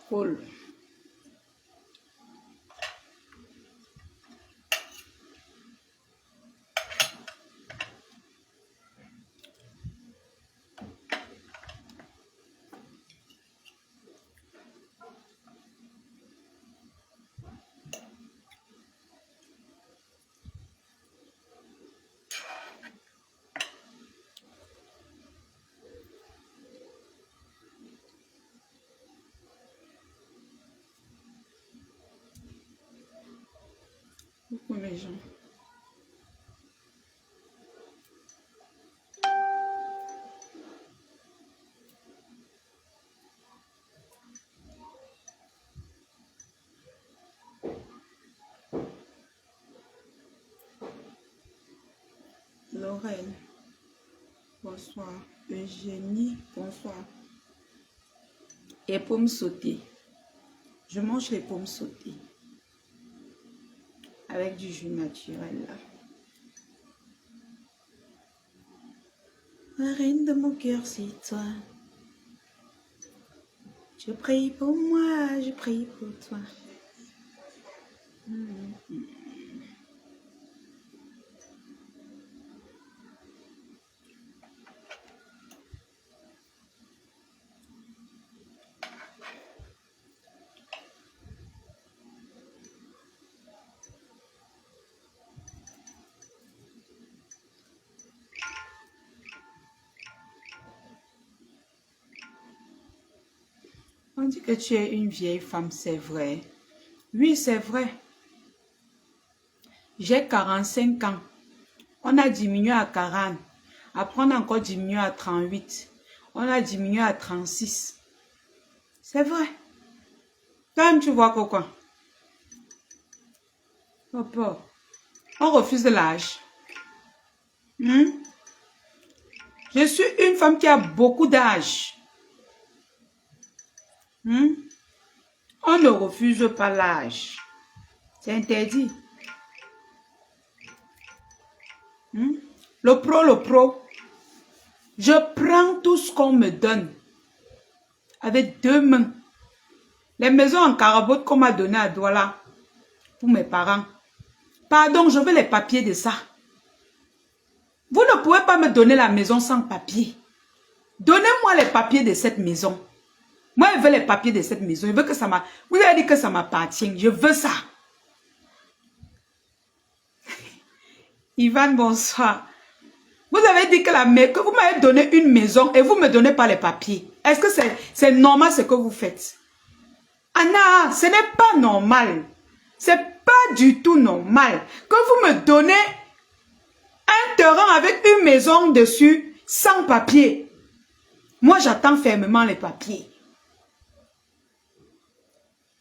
Cool. Beaucoup les gens. Lorraine, bonsoir. Eugénie, bonsoir. Et pommes sautées. Je mange les pommes sautées. Avec du jus naturel. La reine de mon cœur, c'est toi. Je prie pour moi, je prie pour toi. On dit que tu es une vieille femme, c'est vrai. Oui, c'est vrai. J'ai 45 ans. On a diminué à 40. Après, on a encore diminué à 38. On a diminué à 36. C'est vrai. Toi-même, tu vois quoi? Papa, on refuse de l'âge. Je suis une femme qui a beaucoup d'âge. On ne refuse pas l'âge. C'est interdit. Le pro. Je prends tout ce qu'on me donne. Avec 2 mains. Les maisons en carabote qu'on m'a donné à Douala. Pour mes parents. Pardon, je veux les papiers de ça. Vous ne pouvez pas me donner la maison sans papier. Donnez-moi les papiers de cette maison. Moi, je veux les papiers de cette maison. Je veux que ça m'a... Vous avez dit que ça m'appartient. Je veux ça. Ivan, bonsoir. Vous avez dit que vous m'avez donné une maison et vous ne me donnez pas les papiers. Est-ce que c'est normal ce que vous faites? Anna, ce n'est pas normal. C'est pas du tout normal que vous me donnez un terrain avec une maison dessus sans papier. Moi, j'attends fermement les papiers.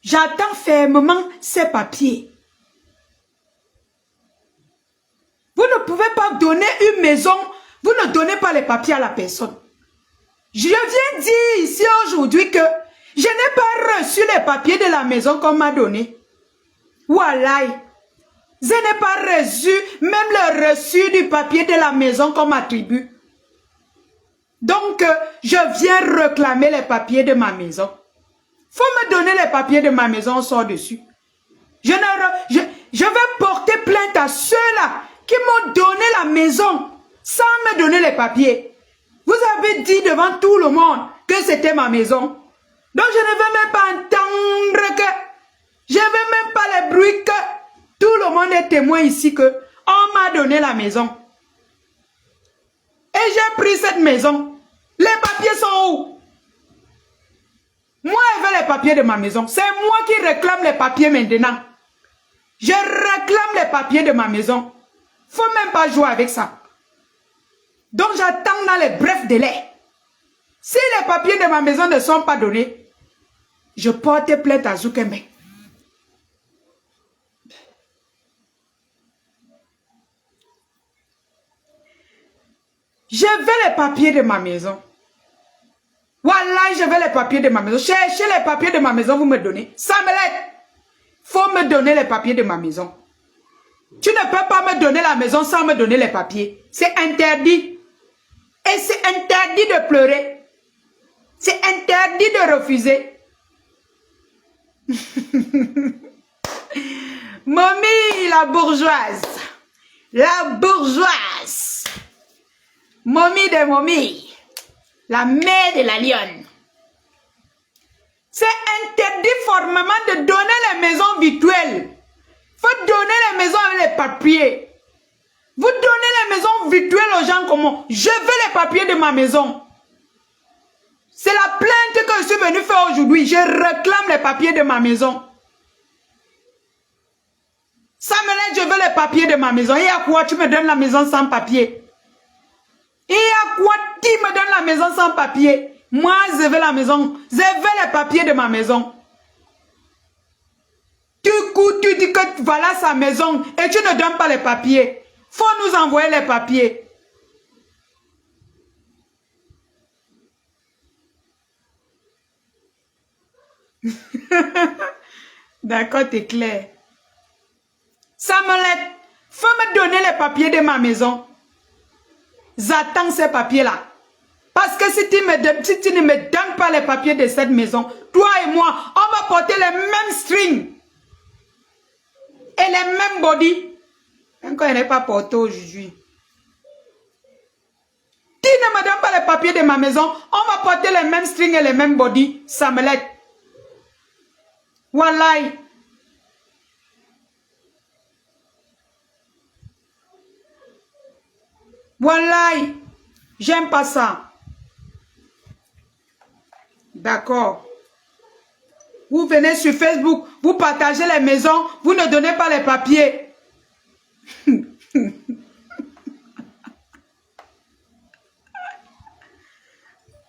J'attends fermement ces papiers. Vous ne pouvez pas donner une maison, vous ne donnez pas les papiers à la personne. Je viens dire ici aujourd'hui que je n'ai pas reçu les papiers de la maison qu'on m'a donné. Wallahi. Je n'ai pas reçu même le reçu du papier de la maison qu'on m'attribue. Donc, je viens réclamer les papiers de ma maison. Faut me donner les papiers de ma maison, on sort dessus. Je vais porter plainte à ceux-là qui m'ont donné la maison sans me donner les papiers. Vous avez dit devant tout le monde que c'était ma maison. Donc je ne vais même pas entendre que... Je ne vais même pas les bruits que tout le monde est témoin ici que on m'a donné la maison. Et j'ai pris cette maison. Les papiers sont où? Moi, je veux les papiers de ma maison. C'est moi qui réclame les papiers maintenant. Je réclame les papiers de ma maison. Faut même pas jouer avec ça. Donc j'attends dans les brefs délais. Si les papiers de ma maison ne sont pas donnés, je porte plainte à Zoukembe. Je veux les papiers de ma maison. Voilà, je veux les papiers de ma maison. Cherchez les papiers de ma maison, vous me donnez. Ça me l'aide. Faut me donner les papiers de ma maison. Tu ne peux pas me donner la maison sans me donner les papiers. C'est interdit. Et c'est interdit de pleurer. C'est interdit de refuser. Mommy, la bourgeoise. La bourgeoise. Mommy de mommy. La mère de la lionne. C'est interdit formellement de donner les maisons virtuelles. Faut donner les maisons avec les papiers. Vous donnez les maisons virtuelles aux gens comment? Je veux les papiers de ma maison. C'est la plainte que je suis venu faire aujourd'hui. Je réclame les papiers de ma maison. Samuel, je veux les papiers de ma maison. Et à quoi tu me donnes la maison sans papier? Et à quoi tu me donnes la maison sans papier? Moi, je veux la maison. Je veux les papiers de ma maison. Tu dis que voilà sa maison et tu ne donnes pas les papiers. Faut nous envoyer les papiers. D'accord, c'est clair. Samuel, faut me donner les papiers de ma maison. J'attends ces papiers-là. Parce que si tu ne me donnes pas les papiers de cette maison, toi et moi, on va porter les mêmes strings. Et les mêmes body. Encore, il n'est pas porté aujourd'hui. Tu ne me donnes pas les papiers de ma maison, on va porter les mêmes strings et les mêmes body. Samuel. Wallahi. Wallahi. J'aime pas ça. D'accord. Vous venez sur Facebook, vous partagez les maisons, vous ne donnez pas les papiers.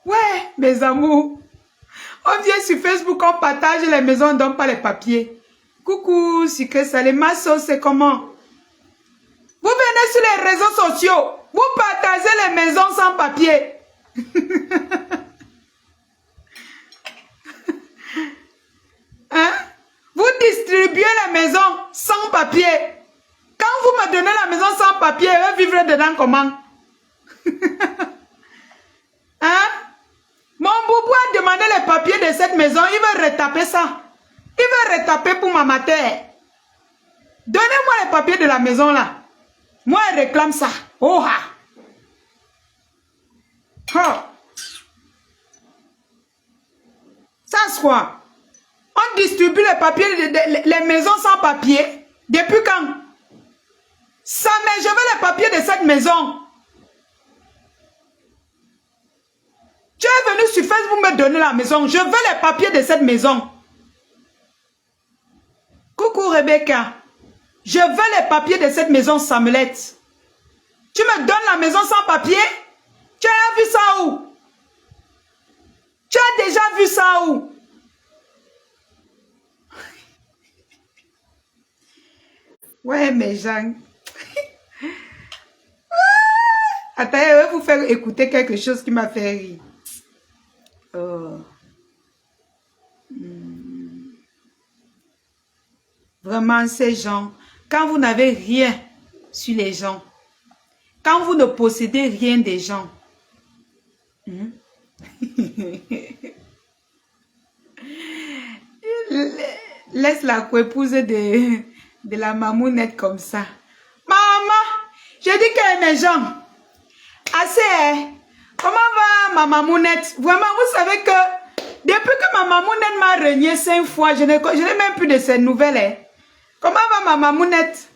Ouais, mes amours. On vient sur Facebook, on partage les maisons, on ne donne pas les papiers. Coucou, Sucré Salé, ma sauce, c'est comment? Vous venez sur les réseaux sociaux, vous partagez les maisons sans papier. Hein? Vous distribuez les maisons sans papier. Quand vous me donnez la maison sans papier, je vais vivre dedans comment? Hein? Mon boubou a demandé les papiers de cette maison, il veut retaper ça. Il veut retaper pour ma terre. Donnez-moi les papiers de la maison là. Moi, je réclame ça. Oh ha! Oh. Ça c'est quoi? On distribue les papiers, les maisons sans papier. Depuis quand? Ça, mais je veux les papiers de cette maison. Tu es venu sur Facebook me donner la maison. Je veux les papiers de cette maison. Coucou Rebecca. Je veux les papiers de cette maison, Samuelette. Tu me donnes la maison sans papier? Tu as vu ça où? Tu as déjà vu ça où? Ouais, mes gens. Attends, je vais vous faire écouter quelque chose qui m'a fait rire. Oh. Vraiment, ces gens, quand vous n'avez rien sur les gens, quand vous ne possédez rien des gens, laisse la coépouse de la mamounette comme ça. Maman, je dis que mes gens, assez, comment va ma mamounette? Vraiment, vous savez que depuis que ma mamounette m'a renié 5 fois, je n'ai même plus de ces nouvelles. Hein. Comment va ma mamounette?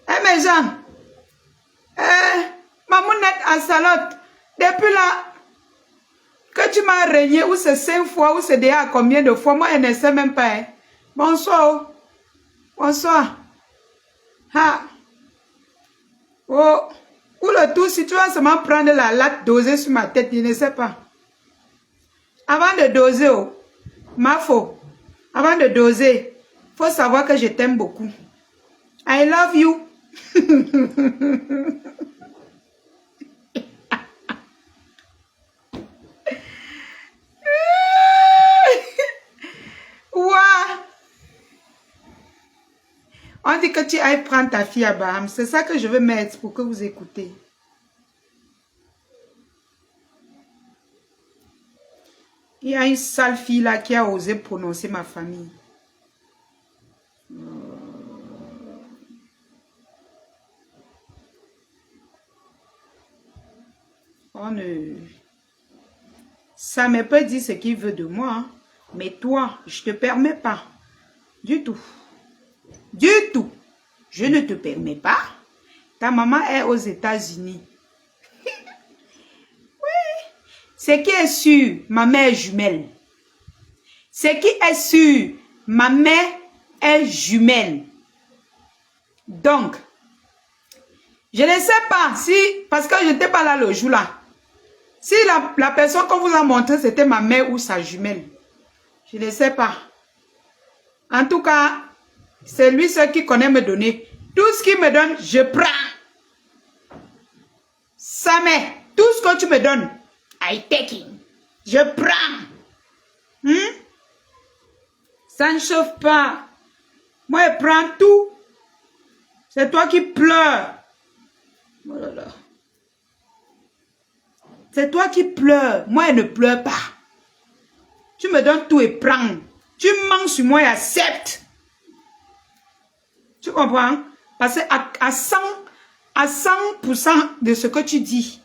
Eh mes gens, mamounette à salote, depuis là, que tu m'as renié, ou c'est 5 fois, ou c'est déjà combien de fois, moi je ne sais même pas. Hein. Bonsoir. Bonsoir. Ah. Oh. Ou le tout, si tu vas seulement prendre la latte dosée sur ma tête, je ne sais pas. Avant de doser, oh, ma faux. Avant de doser, il faut savoir que je t'aime beaucoup. I love you. Ouah. On dit que tu ailles prendre ta fille à Baham. C'est ça que je veux mettre pour que vous écoutez. Il y a une sale fille là qui a osé prononcer ma famille. On ne... Ça me peut dire ce qu'il veut de moi, hein. Mais toi, je ne te permets pas. Du tout. Du tout. Je ne te permets pas. Ta maman est aux États-Unis. Ce qui est sûr, ma mère est jumelle. Ce qui est sûr, ma mère est jumelle. Donc, je ne sais pas si, parce que je n'étais pas là le jour-là, si la personne qu'on vous a montré, c'était ma mère ou sa jumelle. Je ne sais pas. En tout cas, c'est lui seul qui connaît me donner. Tout ce qu'il me donne, je prends. Ça met. Tout ce que tu me donnes, I take it. Je prends. Ça ne chauffe pas. Moi, je prends tout. C'est toi qui pleures. Oh là là. C'est toi qui pleures. Moi, je ne pleure pas. Tu me donnes tout et prends. Tu manges sur moi et acceptes. Tu comprends? Parce qu'à 100% de ce que tu dis,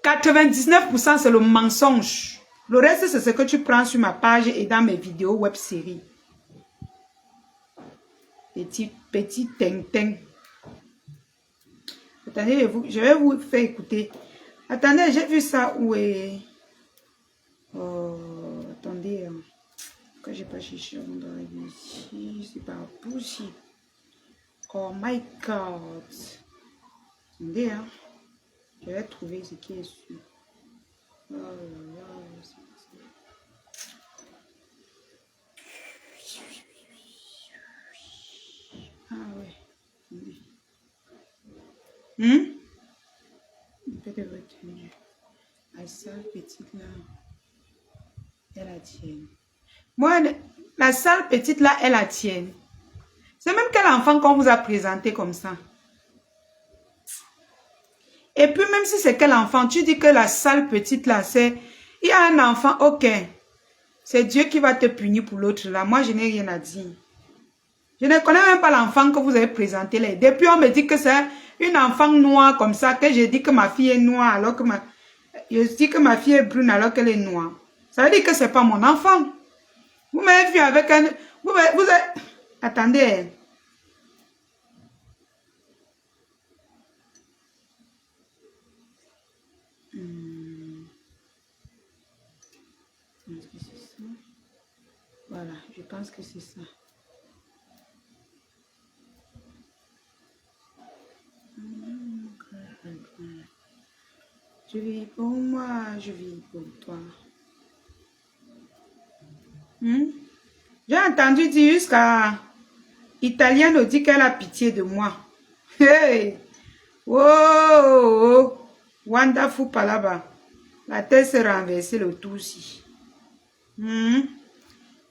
99% c'est le mensonge. Le reste, c'est ce que tu prends sur ma page et dans mes vidéos web séries. Petit ting-ting. Attendez, je vais vous faire écouter. Attendez, j'ai vu ça où est... Oh, attendez. Pourquoi j'ai pas cherché dans la vie ici? C'est pas possible. Oh my God. Attendez, hein. Je vais trouver ce qui est sûr. Oh là là, c'est pas ça. Ah ouais. Attendez. Peut-être retenue. La salle petite là, est la tienne. Moi, la salle petite là, est la tienne. C'est même quel enfant qu'on vous a présenté comme ça. Et puis même si c'est quel enfant, tu dis que la salle petite là, c'est... Il y a un enfant, ok. C'est Dieu qui va te punir pour l'autre là. Moi, je n'ai rien à dire. Je ne connais même pas l'enfant que vous avez présenté là. Depuis, on me dit que c'est une enfant noire comme ça, que j'ai dit que ma fille est noire alors que je dis que ma fille est brune alors qu'elle est noire. Ça veut dire que c'est pas mon enfant. Vous m'avez vu avec un... Vous avez... Attendez. Est-ce que c'est ça? Voilà, je pense que c'est ça. Je vis pour moi, je vis pour toi. J'ai entendu dire jusqu'à Italienne nous dit qu'elle a pitié de moi. Hey! Oh! Wonderful palaba. La tête s'est renversée le tout aussi.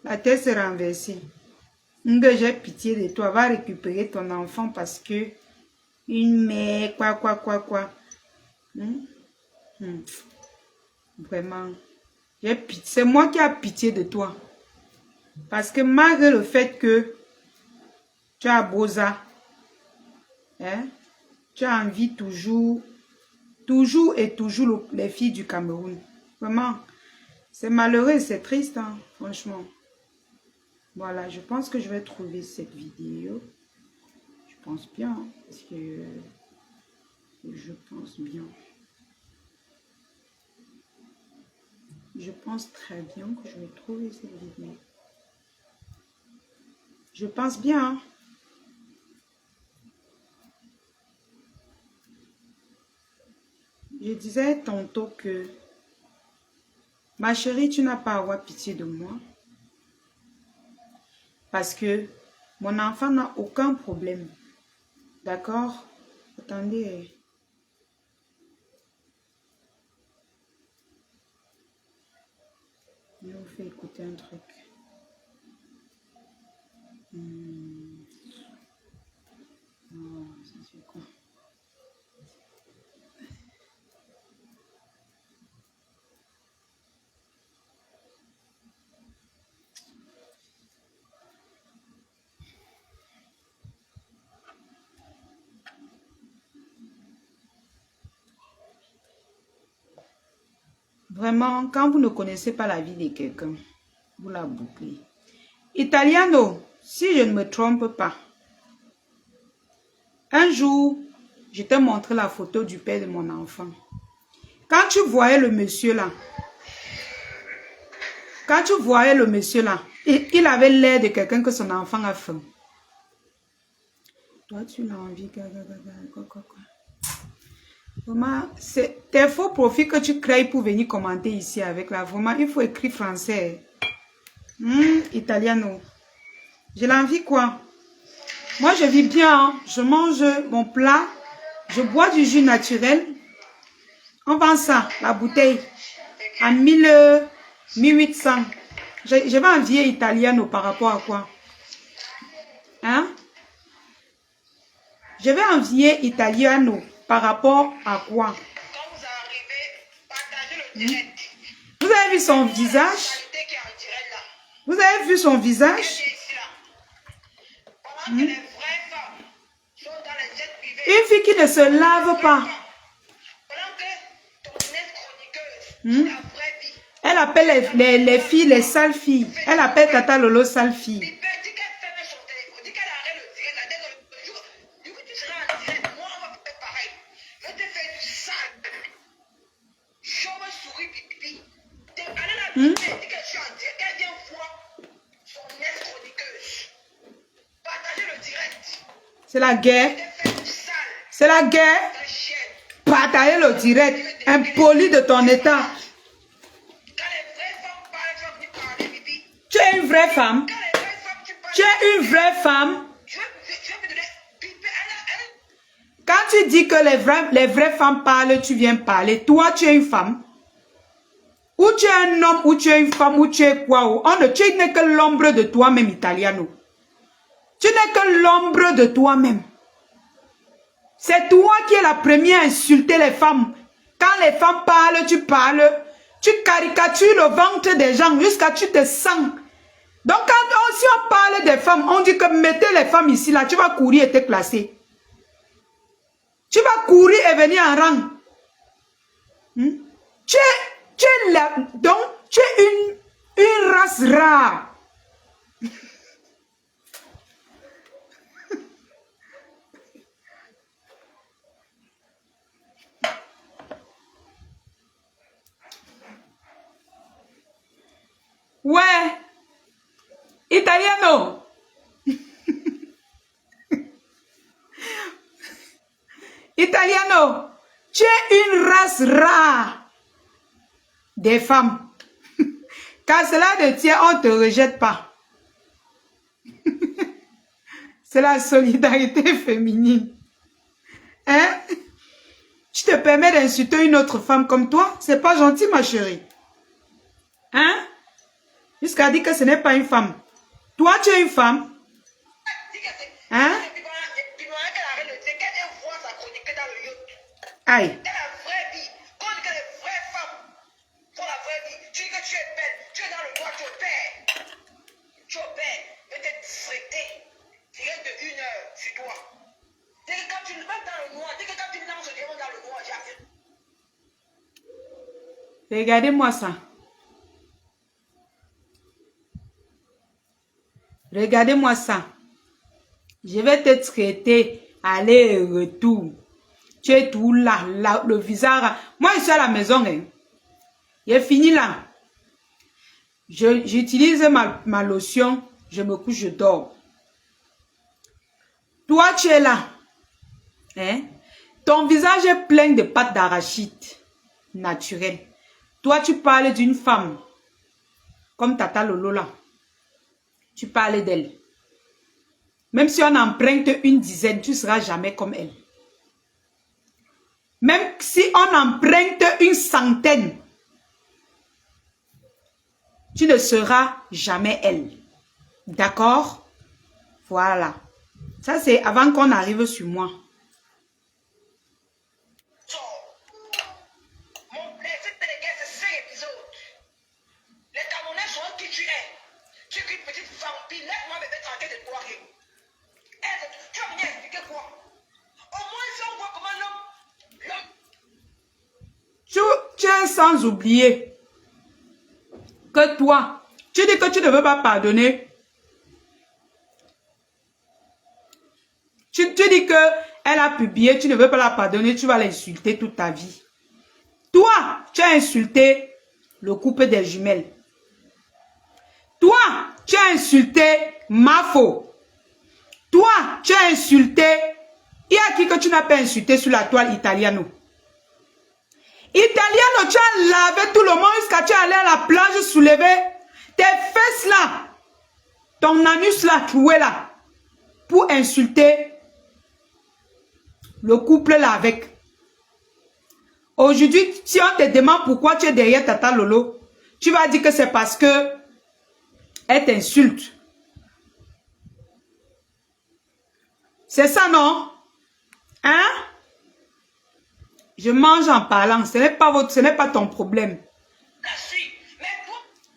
La tête s'est renversée. J'ai pitié de toi. Va récupérer ton enfant parce que une mère, quoi. Vraiment. C'est moi qui ai pitié de toi. Parce que malgré le fait que tu as Boza, hein, tu as envie toujours les filles du Cameroun. Vraiment, c'est malheureux, c'est triste, hein, franchement. Voilà, je pense que je vais trouver cette vidéo. Je pense bien, hein, parce que je pense bien. Je pense très bien que je vais trouver cette vidéo. Je pense bien, hein. Je disais tantôt que ma chérie, tu n'as pas à avoir pitié de moi. Parce que mon enfant n'a aucun problème. D'accord? Attendez. Je vais vous faire écouter un truc. Oh, ça c'est quoi? Vraiment, quand vous ne connaissez pas la vie de quelqu'un, vous la bouclez. Italiano, si je ne me trompe pas, un jour, je t'ai montré la photo du père de mon enfant. Quand tu voyais le monsieur là, il avait l'air de quelqu'un que son enfant a faim. Toi, tu l'as envie. Vraiment, c'est tes faux profils que tu crées pour venir commenter ici avec la. Vraiment, il faut écrire français. Italiano. J'ai l'envie quoi? Moi, je vis bien. Hein. Je mange mon plat. Je bois du jus naturel. On vend ça, la bouteille, à 1800. Je vais envier Italiano par rapport à quoi? Hein? Je vais envier Italiano par rapport à quoi? Quand vous arrivez, partagez le direct. Vous avez vu son visage? Vous avez vu son visage? Une fille qui ne se lave pas. Elle appelle les filles les sales filles. Elle appelle Tata Lolo sale fille. C'est la guerre. C'est la guerre. Partagez le direct. Impoli de ton état. Tu es une vraie femme. Tu es une vraie femme. Quand tu dis que les vraies femmes parlent, tu viens parler. Toi, tu es une femme. Ou tu es un homme, ou tu es une femme, ou tu es quoi. Tu n'es que l'ombre de toi-même, Italiano. Tu n'es que l'ombre de toi-même. C'est toi qui es la première à insulter les femmes. Quand les femmes parlent, tu parles. Tu caricatures le ventre des gens jusqu'à ce que tu te sens. Donc, si on parle des femmes, on dit que mettez les femmes ici, là, tu vas courir et te classer. Tu vas courir et venir en rang. Tu es une race rare. Ouais. Italiano. Italiano. Tu es une race rare des femmes. Car cela ne tient, on ne te rejette pas. C'est la solidarité féminine. Hein? Tu te permets d'insulter une autre femme comme toi? C'est pas gentil, ma chérie. Hein? Jusqu'à dire que ce n'est pas une femme. Toi, tu es une femme. Hein? Aïe. Regardez-moi ça. Regardez-moi ça. Je vais te traiter aller et retour. Tu es tout là, le visage. Moi, je suis à la maison. Hein. J'ai fini là. J'utilise ma lotion. Je me couche, je dors. Toi, tu es là. Hein? Ton visage est plein de pâtes d'arachide naturelles. Toi, tu parles d'une femme. Comme Tata Lolo là. Tu parles d'elle. Même si on emprunte une dizaine, tu ne seras jamais comme elle. Même si on emprunte une centaine, tu ne seras jamais elle. D'accord? Voilà. Ça, c'est avant qu'on arrive sur moi. Tu es sans oublier. que toi, tu dis que tu ne veux pas pardonner. Tu dis que elle a publié, tu ne veux pas la pardonner, tu vas l'insulter toute ta vie. Toi, tu as insulté le couple des jumelles. Toi, tu as insulté Mafo. Toi, tu as insulté... Il y a qui que tu n'as pas insulté sur la toile Italiano? Italiano, tu as lavé tout le monde jusqu'à tu es allé à la plage soulever tes fesses là, ton anus là, troué là, pour insulter le couple là avec. Aujourd'hui, si on te demande pourquoi tu es derrière Tata Lolo, tu vas dire que c'est parce que elle t'insulte. C'est ça, non? Hein? Je mange en parlant. Ce n'est pas ton problème.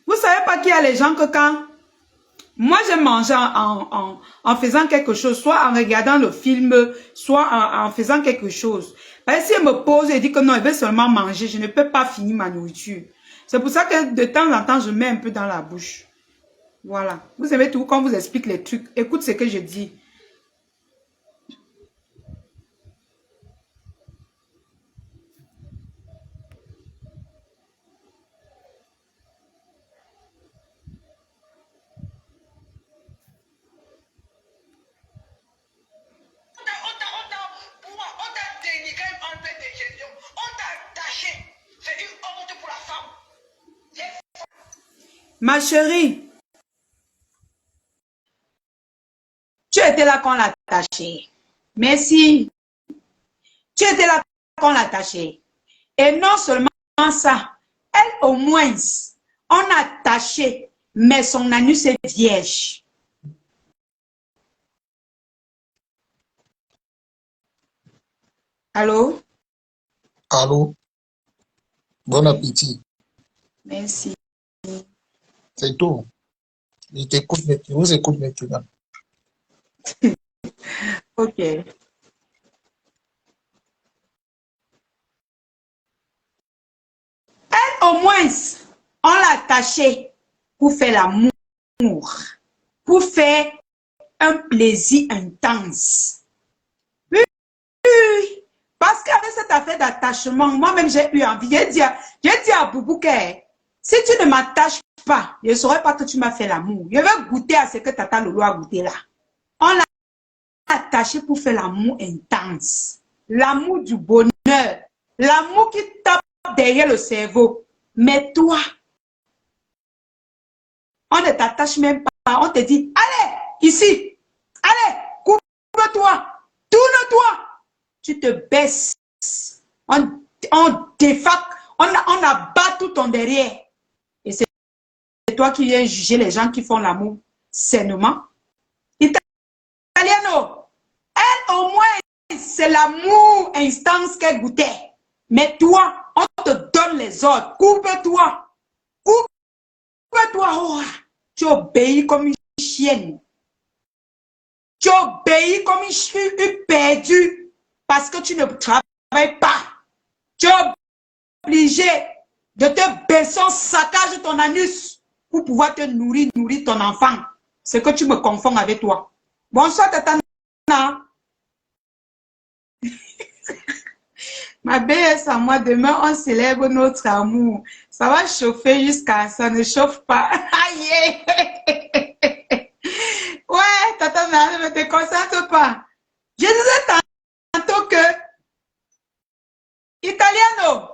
Vous savez pas qu'il y a les gens que quand... Moi, je mange en faisant quelque chose, soit en regardant le film, soit en faisant quelque chose. Parce que si elle me pose et dit que non, elle veut seulement manger, je ne peux pas finir ma nourriture. C'est pour ça que de temps en temps, je mets un peu dans la bouche. Voilà. Vous savez tout, quand on vous explique les trucs, écoute ce que je dis. Ma chérie, tu étais là quand on l'a attaché. Merci. Tu étais là quand on l'a attaché. Et non seulement ça, elle au moins, on a attaché, mais son anus est vierge. Allô? Allô? Bon appétit. Merci. C'est tout. Je t'écoute maintenant. Je vous écoute maintenant. Ok. Elle, au moins, on l'a attachée pour faire l'amour, pour faire un plaisir intense. Oui, oui. Parce qu'avec cette affaire d'attachement, moi-même, j'ai eu envie. J'ai dit à Boubou que si tu ne m'attaches pas, je ne saurais pas que tu m'as fait l'amour. Je vais goûter à ce que Tata Lolo a goûté là. On l'a attaché pour faire l'amour intense. L'amour du bonheur. L'amour qui tape derrière le cerveau. Mais toi, on ne t'attache même pas. On te dit, allez, ici. Allez, couvre-toi. Tourne-toi. Tu te baisses. On défaque. On abat tout ton derrière. Et c'est toi qui viens juger les gens qui font l'amour sainement. Italiano, elle au moins, c'est l'amour instance qu'elle goûtait. Mais toi, on te donne les ordres. Couvre-toi. Couvre-toi. Oh, tu obéis comme une chienne. Tu obéis comme une perdue. Parce que tu ne travailles pas. Tu es obligé de te baisser en saccage ton anus pour pouvoir te nourrir ton enfant. C'est que tu me confonds avec toi. Bonsoir, Tata Nana. Ma belle, à moi, demain, on célèbre notre amour. Ça va chauffer jusqu'à ça ne chauffe pas. Aïe! Ouais, Tata Nana, ne te concentre pas. Je disais tantôt que Italiano,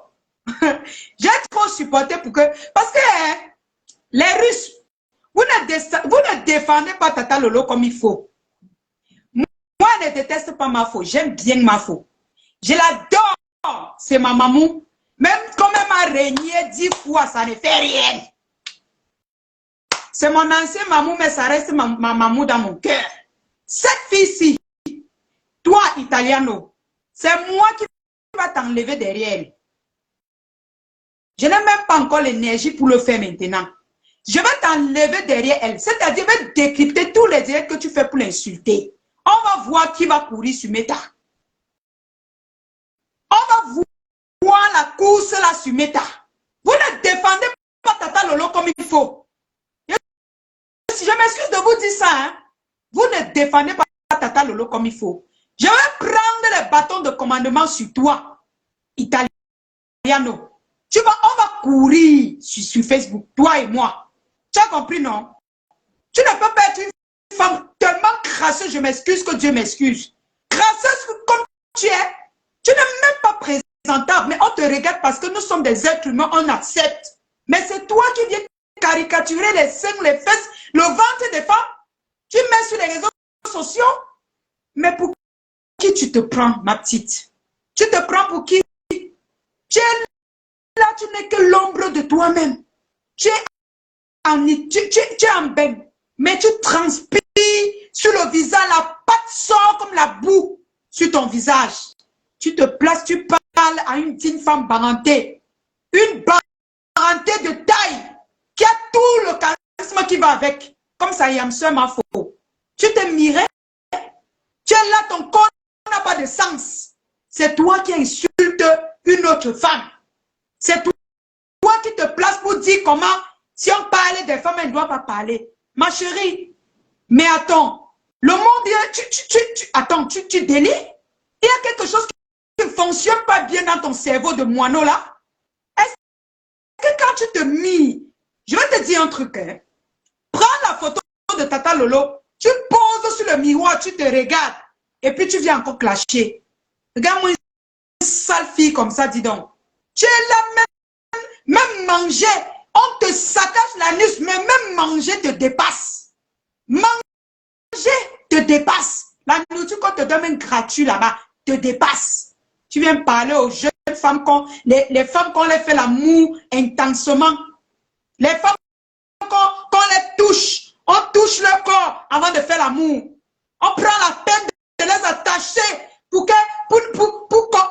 j'ai trop supporté pour que... Parce que les Russes, vous ne défendez pas Tata Lolo comme il faut. Moi, je ne déteste pas Mafo. J'aime bien Mafo. Je l'adore. C'est ma maman. Même quand elle m'a régné 10 fois, ça ne fait rien. C'est mon ancien maman, mais ça reste ma maman dans mon cœur. Cette fille-ci, toi, Italiano, c'est moi qui va t'enlever derrière elle. Je n'ai même pas encore l'énergie pour le faire maintenant. Je vais t'enlever derrière elle. C'est-à-dire, je vais décrypter tous les directs que tu fais pour l'insulter. On va voir qui va courir sur Meta. On va voir la course là sur Meta. Vous ne défendez pas Tata Lolo comme il faut. Si je m'excuse de vous dire ça, hein, vous ne défendez pas Tata Lolo comme il faut. Je vais prendre les bâtons de commandement sur toi, Italiano. On va courir sur Facebook, toi et moi. Tu as compris, non? Tu ne peux pas être une femme tellement crasseuse, je m'excuse, que Dieu m'excuse. Crasseuse comme tu es, tu n'es même pas présentable, mais on te regarde parce que nous sommes des êtres humains, on accepte. Mais c'est toi qui viens caricaturer les seins, les fesses, le ventre des femmes. Tu mets sur les réseaux sociaux. Mais pour qui tu te prends, ma petite? Tu te prends pour qui? Tu es là, tu n'es que l'ombre de toi-même. Tu es en bain, mais tu transpires sur le visage, la pâte sort comme la boue sur ton visage. Tu te places, tu parles à une femme barantée. Une barantée de taille qui a tout le charisme qui va avec. Comme ça, Yamseur m'a faux. Tu te mirais. Tu es là, ton corps n'a pas de sens. C'est toi qui insultes une autre femme. C'est toi qui te places pour dire comment, si on parlait des femmes, elle ne doit pas parler. Ma chérie, mais attends, le monde, attends, tu délires? Il y a quelque chose qui ne fonctionne pas bien dans ton cerveau de moineau là. Est-ce que quand tu te mis, je vais te dire un truc, hein? Prends la photo de Tata Lolo, tu poses sur le miroir, tu te regardes, et puis tu viens encore clasher. Regarde-moi une sale fille comme ça, dis donc. Tu es là, même manger, on te saccage l'anus, mais même manger te dépasse. Manger te dépasse. La nourriture qu'on te donne gratuit là-bas te dépasse. Tu viens parler aux jeunes femmes, les femmes qu'on les fait l'amour intensément. Les femmes qu'on les touche, on touche leur corps avant de faire l'amour. On prend la peine de les attacher pour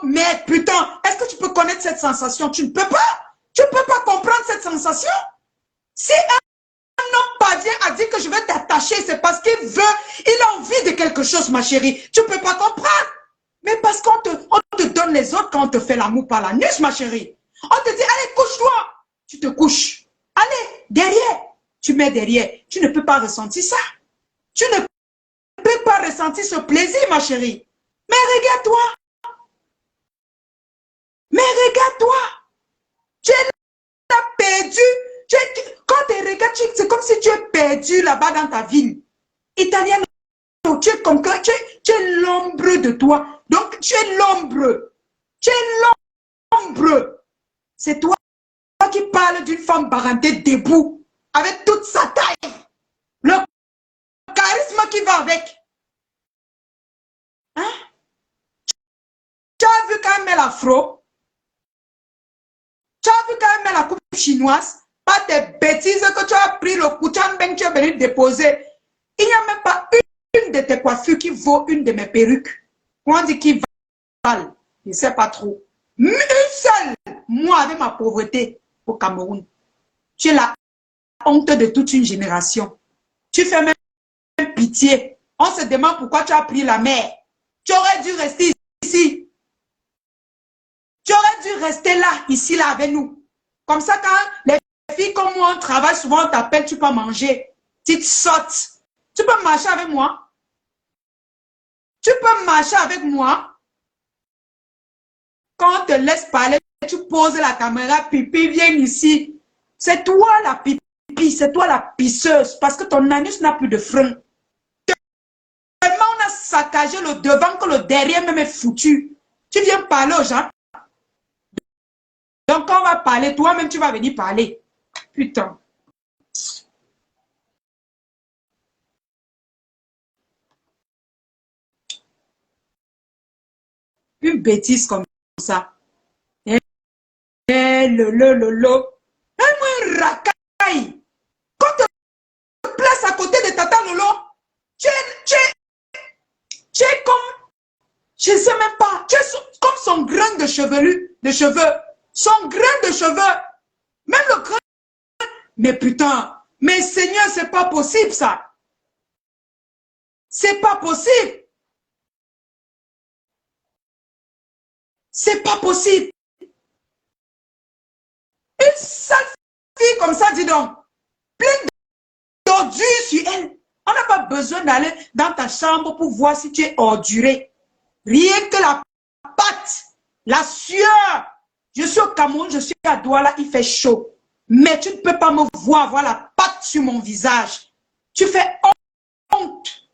mais putain, est-ce que tu peux connaître cette sensation? Tu ne peux pas. Tu ne peux pas comprendre cette sensation. Si un homme parvient à dire que je vais t'attacher, c'est parce qu'il veut, il a envie de quelque chose, ma chérie. Tu ne peux pas comprendre. Mais parce qu'on te donne les autres quand on te fait l'amour par la nuit, ma chérie. On te dit, allez, couche-toi. Tu te couches. Allez, derrière. Tu mets derrière. Tu ne peux pas ressentir ça. Tu ne peux pas ressentir ce plaisir, ma chérie. Mais regarde-toi. Mais regarde-toi. Tu es là perdu. Quand tu regardes, c'est comme si tu es perdu là-bas dans ta ville. Italienne, tu es comme tu es l'ombre de toi. Donc, tu es l'ombre. Tu es l'ombre. C'est toi qui parles d'une femme barantée debout, avec toute sa taille. Le charisme qui va avec. Hein? Tu as vu quand elle met l'afro? Tu as vu quand elle met la coupe chinoise? Pas des bêtises que tu as pris le Kuchanbeng, tu es venu déposer. Il n'y a même pas une de tes coiffures qui vaut une de mes perruques. On dit qui valent. Je ne sais pas trop. Une seule, moi avec ma pauvreté au Cameroun. Tu es la honte de toute une génération. Tu fais même pitié. On se demande pourquoi tu as pris la mer. Tu aurais dû rester ici. Tu aurais dû rester là, ici, là, avec nous. Comme ça, quand les filles comme moi, on travaille, souvent on t'appelle, tu peux manger. Tu te sautes. Tu peux marcher avec moi. Tu peux marcher avec moi. Quand on te laisse parler, tu poses la caméra, pipi, viens ici. C'est toi la pipi, c'est toi la pisseuse, parce que ton anus n'a plus de frein. Tellement on a saccagé le devant que le derrière même est foutu. Tu viens parler aux gens. Donc on va parler, toi-même tu vas venir parler. Putain. Une bêtise comme ça. Un racaille. Quand tu te places à côté de Tata Lolo, tu es comme, je ne sais même pas, tu es comme son grain de cheveux. Son grain de cheveux. Même le grain. Mais putain, mais Seigneur, c'est pas possible ça. C'est pas possible. C'est pas possible. Une sale fille fille comme ça, dis donc, pleine d'ordures sur elle. On n'a pas besoin d'aller dans ta chambre pour voir si tu es orduré. Rien que la pâte, la sueur. Je suis au Cameroun, je suis à Douala, il fait chaud. Mais tu ne peux pas me voir la pâte sur mon visage. Tu fais honte.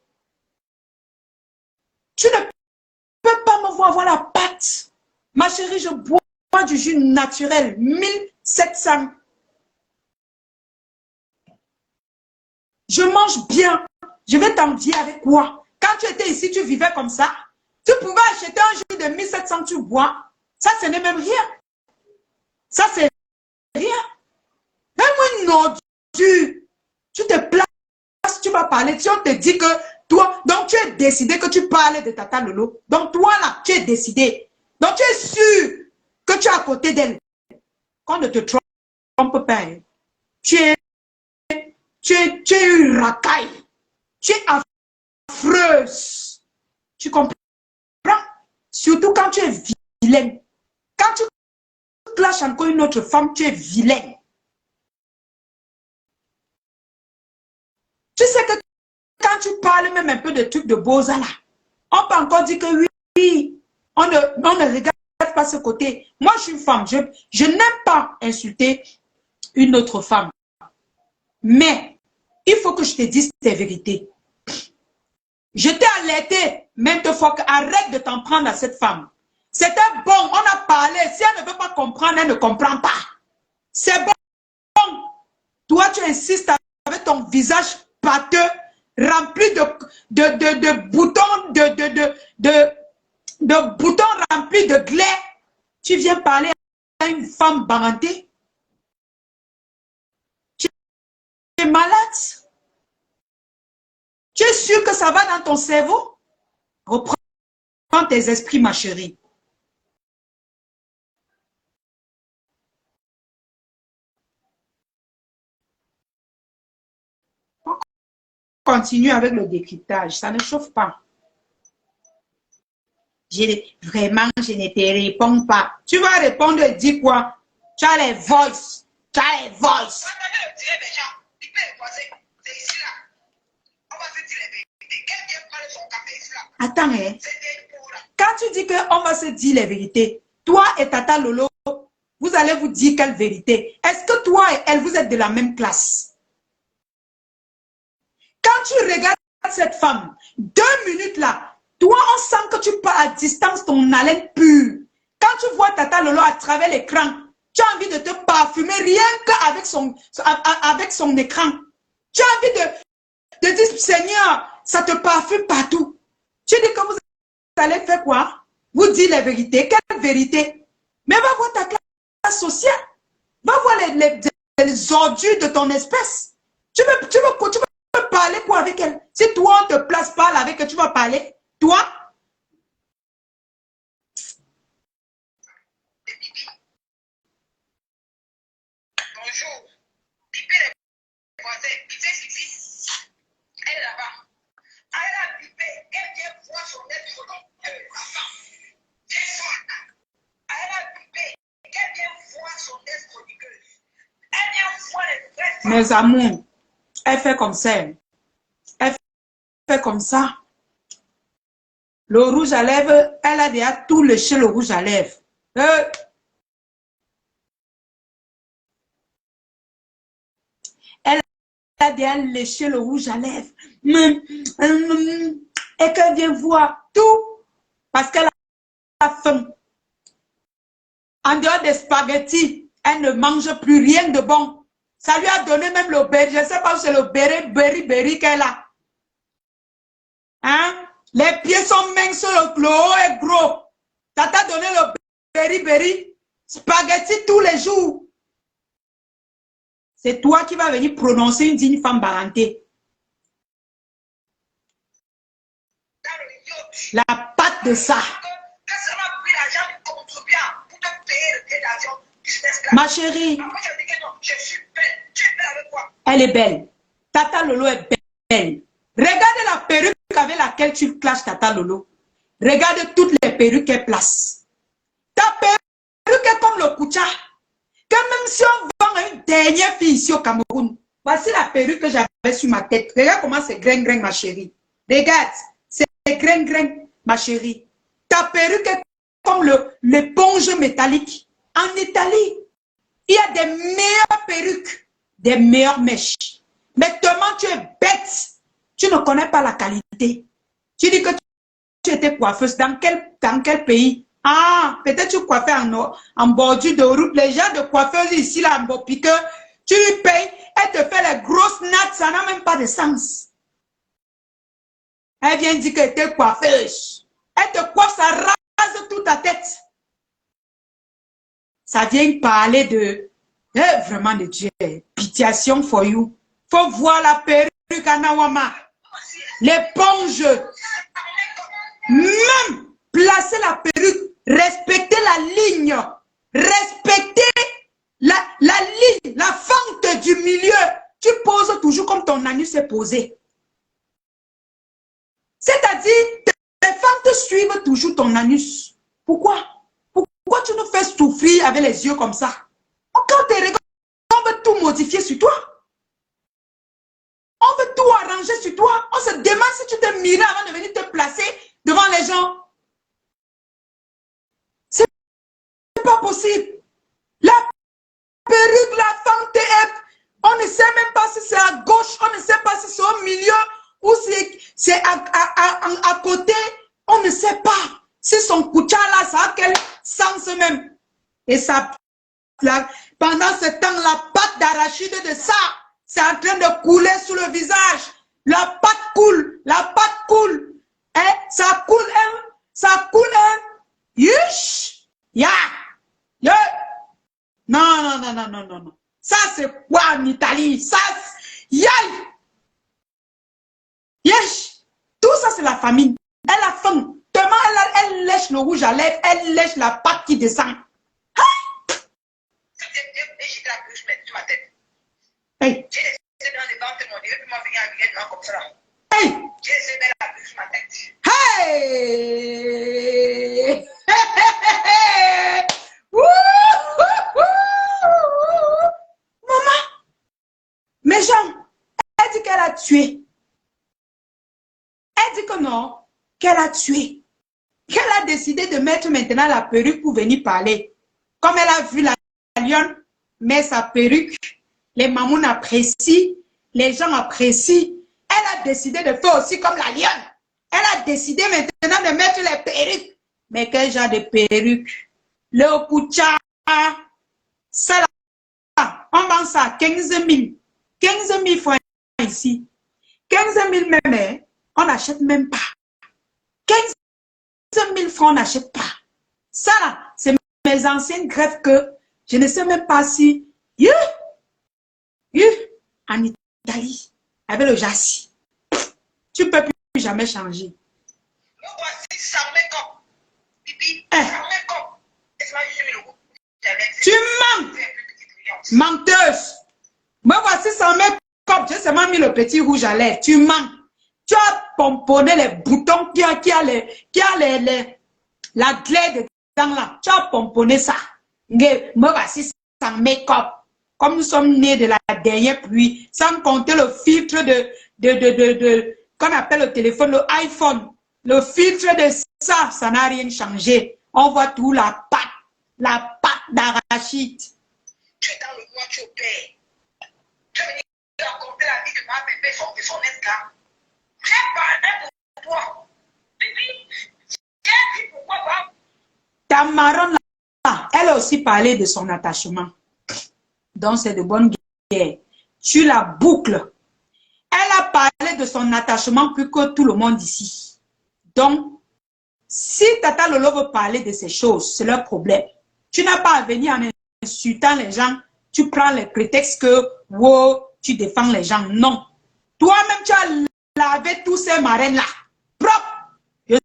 Tu ne peux pas me voir la pâte. Ma chérie, je bois du jus naturel, 1700. Je mange bien. Je vais t'envier avec quoi? Quand tu étais ici, tu vivais comme ça. Tu pouvais acheter un jus de 1700, tu bois. Ça, ce n'est même rien. Ça, c'est rien. Même une ordure. Tu te places, tu vas parler. Si on te dit que toi, donc tu es décidé que tu parles de Tata Lolo. Donc toi là, tu es décidé. Donc tu es sûr que tu es à côté d'elle. Qu'on ne te trompe pas. Hein. Tu es une racaille. Tu es affreuse. Tu comprends? Surtout quand tu es vilaine. Quand tu clashes encore une autre femme, tu es vilaine. Tu sais que quand tu parles même un peu de trucs de Boza là, on peut encore dire que oui, on ne regarde pas ce côté. Moi, je suis une femme. Je n'aime pas insulter une autre femme. Mais il faut que je te dise tes vérités. Je t'ai alerté maintes fois qu'arrête de t'en prendre à cette femme. C'était bon, on a parlé. Si elle ne veut pas comprendre, elle ne comprend pas. C'est bon. Toi, tu insistes avec ton visage pâteux, rempli de boutons, de boutons remplis de glaire. Tu viens parler à une femme barantée. Tu es malade. Tu es sûr que ça va dans ton cerveau? Reprends tes esprits, ma chérie. On continue avec le décryptage. Ça ne chauffe pas. Vraiment, je ne te réponds pas. Tu vas répondre et dire quoi? Tu as les voices. Tu as les voices. Attends, hein. Quand tu dis qu'on va se dire les vérités, toi et Tata Lolo, vous allez vous dire quelle vérité? Est-ce que toi et elle, vous êtes de la même classe? Quand tu regardes cette femme, 2 minutes là, toi, on sent que tu pars à distance ton haleine pure. Quand tu vois Tata Lolo à travers l'écran, tu as envie de te parfumer rien qu'avec son écran. Tu as envie de dire, Seigneur, ça te parfume partout. Tu dis que vous allez faire quoi? Vous dire les vérités. Quelle vérité? Mais va voir ta classe sociale. Va voir les ordures de ton espèce. Tu veux parler quoi avec elle? Si toi, on te place pas là avec elle, tu vas parler. Toi? Bonjour. Bipé les voisins. Bipé ici. Elle est là-bas. Elle a bipé. Elle vient voir son être dans elle a bipé. Elle vient voir son être chroniqueuse. Elle vient voir les vrais. Mes amours, elle fait comme ça. Elle fait comme ça. Le rouge à lèvres, elle a déjà tout léché le rouge à lèvres. Elle a déjà léché le rouge à lèvres. Et qu'elle vient voir tout. Parce qu'elle a faim. En dehors des spaghettis, elle ne mange plus rien de bon. Ça lui a donné même le berry. Je ne sais pas où c'est le berry qu'elle a. Hein? Les pieds sont minces, le haut est gros. Ça t'a donné le berry. Spaghetti tous les jours. C'est toi qui vas venir prononcer une digne femme barantée. La patte de ça. Ma chérie, elle est belle. Tata Lolo est belle. Regarde la perruque avec laquelle tu clashes Tata Lolo. Regarde toutes les perruques qu'elle place. Ta perruque est comme le Koucha. Que même si on vend à dernière fille ici au Cameroun. Voici la perruque que j'avais sur ma tête. Regarde comment c'est grain, ma chérie. Regarde, c'est grain, ma chérie. Ta perruque est comme l'éponge métallique. En Italie, il y a des meilleures perruques, des meilleures mèches. Mais tellement tu es bête, tu ne connais pas la qualité. Tu dis que tu étais coiffeuse. Dans quel pays? Ah, peut-être tu coiffais en bordure de route. Les gens de coiffeuses ici, là, en Bopiqueur, tu lui payes, elle te fait les grosses nattes, ça n'a même pas de sens. Elle vient dire qu'elle était coiffeuse. Elle te coiffe, ça rase toute ta tête. Ça vient parler de, vraiment de Dieu, pitiation for you. Faut voir la perruque à Nawama, l'éponge, même placer la perruque, respecter la ligne, respecter la ligne, la fente du milieu. Tu poses toujours comme ton anus est posé. C'est-à-dire, tes fentes suivent toujours ton anus. Pourquoi? Pourquoi tu nous fais souffrir avec les yeux comme ça? Quand tu regardes, on veut tout modifier sur toi. On veut tout arranger sur toi. On se demande si tu t'es miré avant de venir te placer devant les gens. C'est pas possible. La perruque, la fente est... On ne sait même pas si c'est à gauche, on ne sait pas si c'est au milieu ou si c'est à côté. On ne sait pas si son koucha là, ça a quel sens même. Et ça, pendant ce temps, la pâte d'arachide de ça, c'est en train de couler sous le visage. La pâte coule, la pâte coule. Hein? Ça coule, hein? Ça coule, hein? Yush! Ya! Yeah. Non, non, non, non, non, non, non. Ça, c'est quoi en Italie? Ça, yaï! Yesh! Tout ça, c'est la famine. Elle a faim. Tellement elle lèche le rouge à lèvres, elle lèche la pâte qui descend. Hey! Hey! Hey! Maman! Mais Jean, elle dit qu'elle a tué. Elle dit que non, qu'elle a tué. Qu'elle a décidé de mettre maintenant la perruque pour venir parler. Comme elle a vu la lionne met sa perruque, les mamounes apprécient, les gens apprécient. Elle a décidé de faire aussi comme la lionne. Elle a décidé maintenant de mettre les perruques. Mais quel genre de perruque? Le koucha, ça là, on vend ça à 15 000. 15 000 francs ici. 15 000 même, on n'achète même pas. 15 000 francs, on n'achète pas. Ça là, c'est mes anciennes greffes que je ne sais même pas si... en Italie, avec le jassi, tu ne peux plus jamais changer. Tu mens, menteuse. Me voici sans make-up, j'ai seulement mis le petit rouge à lèvres. Tu mens. Tu as pomponné les boutons qui a la glaide dedans là. Tu as pomponné ça. Me voici sans make-up. Comme nous sommes nés de la dernière pluie, sans compter le filtre qu'on appelle le téléphone, le iPhone. Le filtre de ça, ça n'a rien changé. On voit tout la pâte d'arachide. Tu es dans le mois, tu opères. Tu es venu raconter la vie de ma bébé et son ex-là. J'ai parlé pour toi. Bibi, j'ai dit pourquoi pas. Ta marronne là, elle a aussi parlé de son attachement. Donc c'est de bonne guerre. Tu la boucles. Elle a parlé de son attachement plus que tout le monde ici. Donc, si Tata Lolo veut parler de ces choses, c'est leur problème. Tu n'as pas à venir en insultant les gens. Tu prends les prétextes que, wow, tu défends les gens. Non. Toi-même, tu as lavé tous ces marraines-là. Propre. Je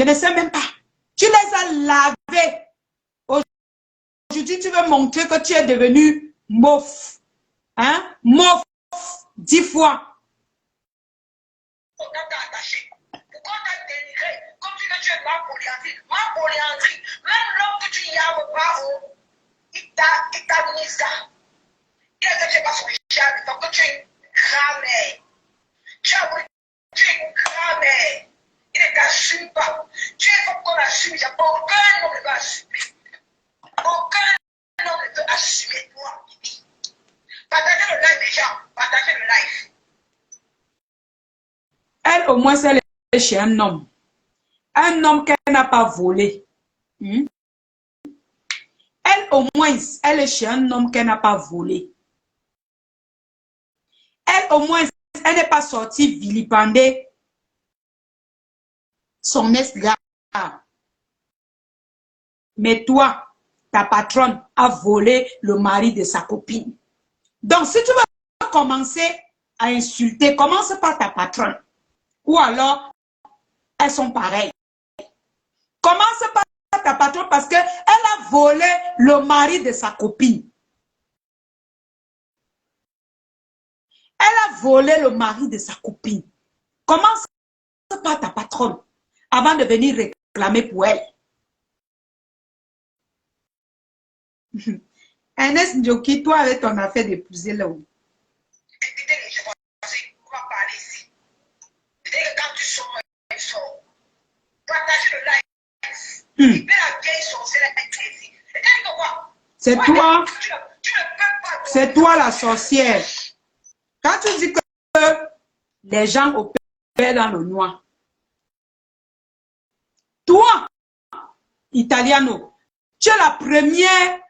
ne sais même pas. Tu les as lavés. Aujourd'hui, tu veux montrer que tu es devenu mof. Hein? Mof. 10 fois. Pourquoi t'as attaché? Pourquoi t'as dénigré? Comme tu dis que tu es ma polyandrie. Ma polyandrie. Même l'homme que tu y as au pas, il t'a mis ça. Il a dit que tu n'es pas son Richard, donc tu es une grand-mère. Tu as voulu, tu es une grand-mère. Il ne t'assume pas. Tu es faut qu'on assume. Il n'y a pas aucun homme ne peut assumer. Aucun homme ne peut assumer toi. Partagez le live, les gens. Partagez le live. Elle, au moins, elle est chez un homme. Un homme qu'elle n'a pas volé. Elle, au moins, elle est chez un homme qu'elle n'a pas volé. Elle, au moins, elle n'est pas sortie vilipender son ex-gars. Mais toi, ta patronne a volé le mari de sa copine. Donc, si tu veux commencer à insulter, commence par ta patronne. Ou alors, elles sont pareilles. Commence par ta patronne parce qu'elle a volé le mari de sa copine. Elle a volé le mari de sa copine. Commence par ta patronne avant de venir réclamer pour elle. Ernest Njoki, toi avec ton affaire d'épouser là-haut. Écoutez les gens, on va parler ici. Dès que quand tu sors, tu sors. Partagez le live. Il peut la vieille sorcière être ici. Et quand tu vois, c'est toi. Tu ne peux pas. C'est toi la sorcière. Quand tu dis que les gens opèrent dans le noir, toi, Italiano, tu es la première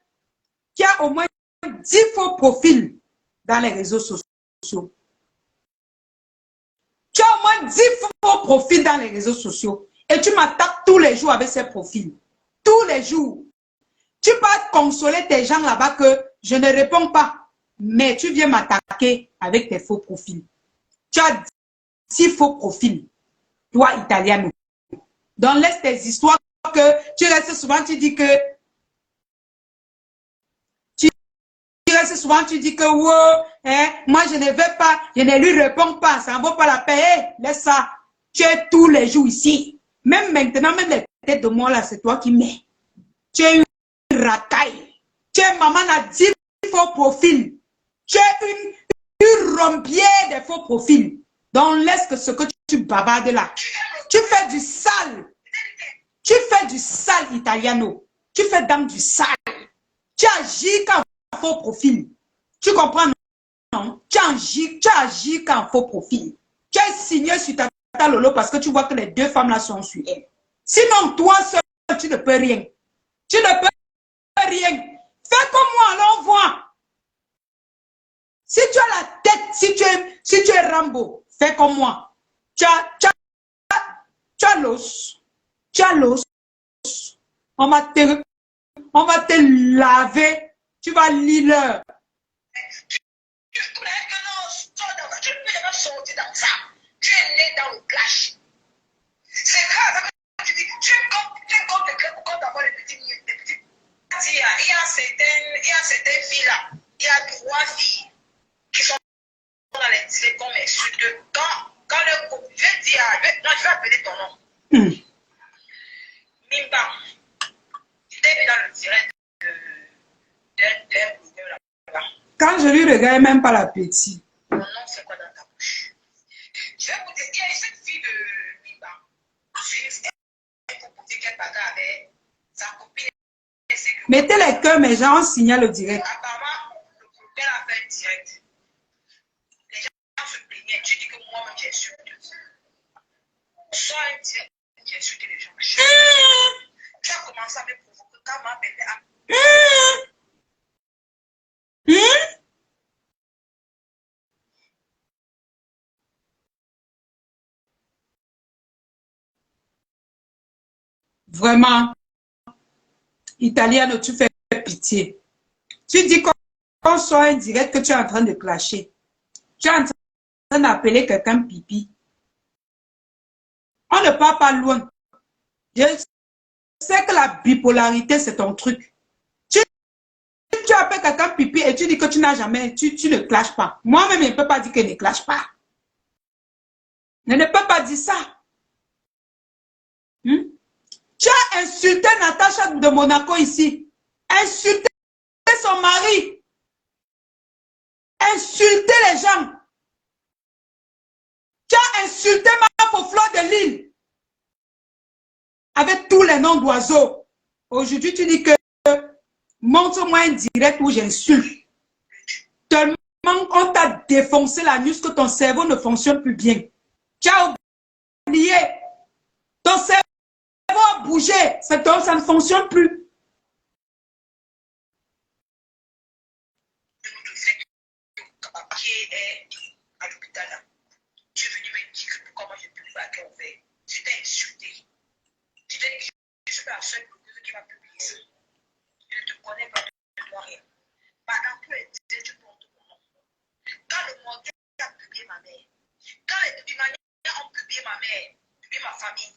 qui a au moins 10 faux profils dans les réseaux sociaux. Tu as au moins 10 faux profils dans les réseaux sociaux. Et tu m'attaques tous les jours avec ces profils. Tous les jours. Tu peux consoler tes gens là-bas que je ne réponds pas. Mais tu viens m'attaquer avec tes faux profils. Tu as 10 faux profils. Toi, Italiano. Donc, laisse tes histoires que tu restes souvent, tu dis que tu dis que wow, moi je ne vais pas, je ne lui réponds pas, ça ne vaut pas la paix. Laisse ça. Tu es tous les jours ici. Même maintenant, même les têtes de moi là, c'est toi qui mets. Tu es une racaille. Tu es maman à 10 faux profils. Tu es une rompière des faux profils. Donc laisse que ce que tu bavardes là. Tu fais du sale. Tu fais du sale, Italiano. Tu fais dans du sale. Tu agis comme faux profil. Tu comprends, non? Tu agis comme faux profil. Tu as signé sur ta lolo parce que tu vois que les deux femmes là sont sur elle. Sinon, toi seul, tu ne peux rien. Tu ne peux rien. Fais comme moi, allons voir. Si tu as la tête, si tu es Rambo, fais comme moi. Tu as l'os. Tu as l'os. On va te laver. Tu vas lire. Tu ne peux jamais sortir dans ça. Tu es né dans le clash. C'est grave. Tu dis, tu es comme le club pour avoir les petits. Il y a certaines filles là. Il y a 3 filles qui sont dans les télécoms insulteux. Quand le couple, je vais dire, non, je vais appeler ton nom. Mimba. Je t'ai vu dans le direct d'un bouquin là-bas. Quand je lui regarde, même pas l'appétit. Mon nom, c'est quoi dans ta bouche? Je vais vous dire, il y a cette fille de Mimba. Elle pour dire qu'elle bagarre avec sa copine. Mettez les cœurs, mes gens, on signale le direct. Apparemment, le propriétaire a fait un direct. Les gens se plaignaient. Tu dis que moi-même, j'insulte. Soit un direct, j'insulte les gens. Tu as commencé à me provoquer quand ma bébé a. Vraiment, Italiano, tu fais pitié. Tu dis qu'on soit un direct que tu es en train de clasher. Tu es en train d'appeler quelqu'un pipi. On ne part pas loin. Je sais que la bipolarité, c'est ton truc. Tu appelles quelqu'un pipi et tu dis que tu n'as jamais, tu ne clashes pas. Moi-même, je ne peux pas dire que je ne clash pas. Je ne peux pas dire ça. Tu as insulté Natacha de Monaco ici. Insulté son mari. insulté les gens. Tu as insulté ma fleur de l'île. Avec tous les noms d'oiseaux. Aujourd'hui, tu dis que montre-moi un direct où j'insulte. Tellement on t'a défoncé la nuit que ton cerveau ne fonctionne plus bien. Tu as oublié. Ton cerveau a bougé. Ça ne fonctionne plus. Qui est à l'hôpital. Tu es venu me dire que pourquoi moi je ne peux pas faire ouvert. Je t'ai insulté. Je t'ai dit que je suis la seule blogueuse qui va publier ça. Je ne te connais pas, de toi rien. Pendant tout les disais, tu portes mon nom. Quand le mondial a publié ma mère, quand les Bimaniens ont publié ma mère, publié ma famille,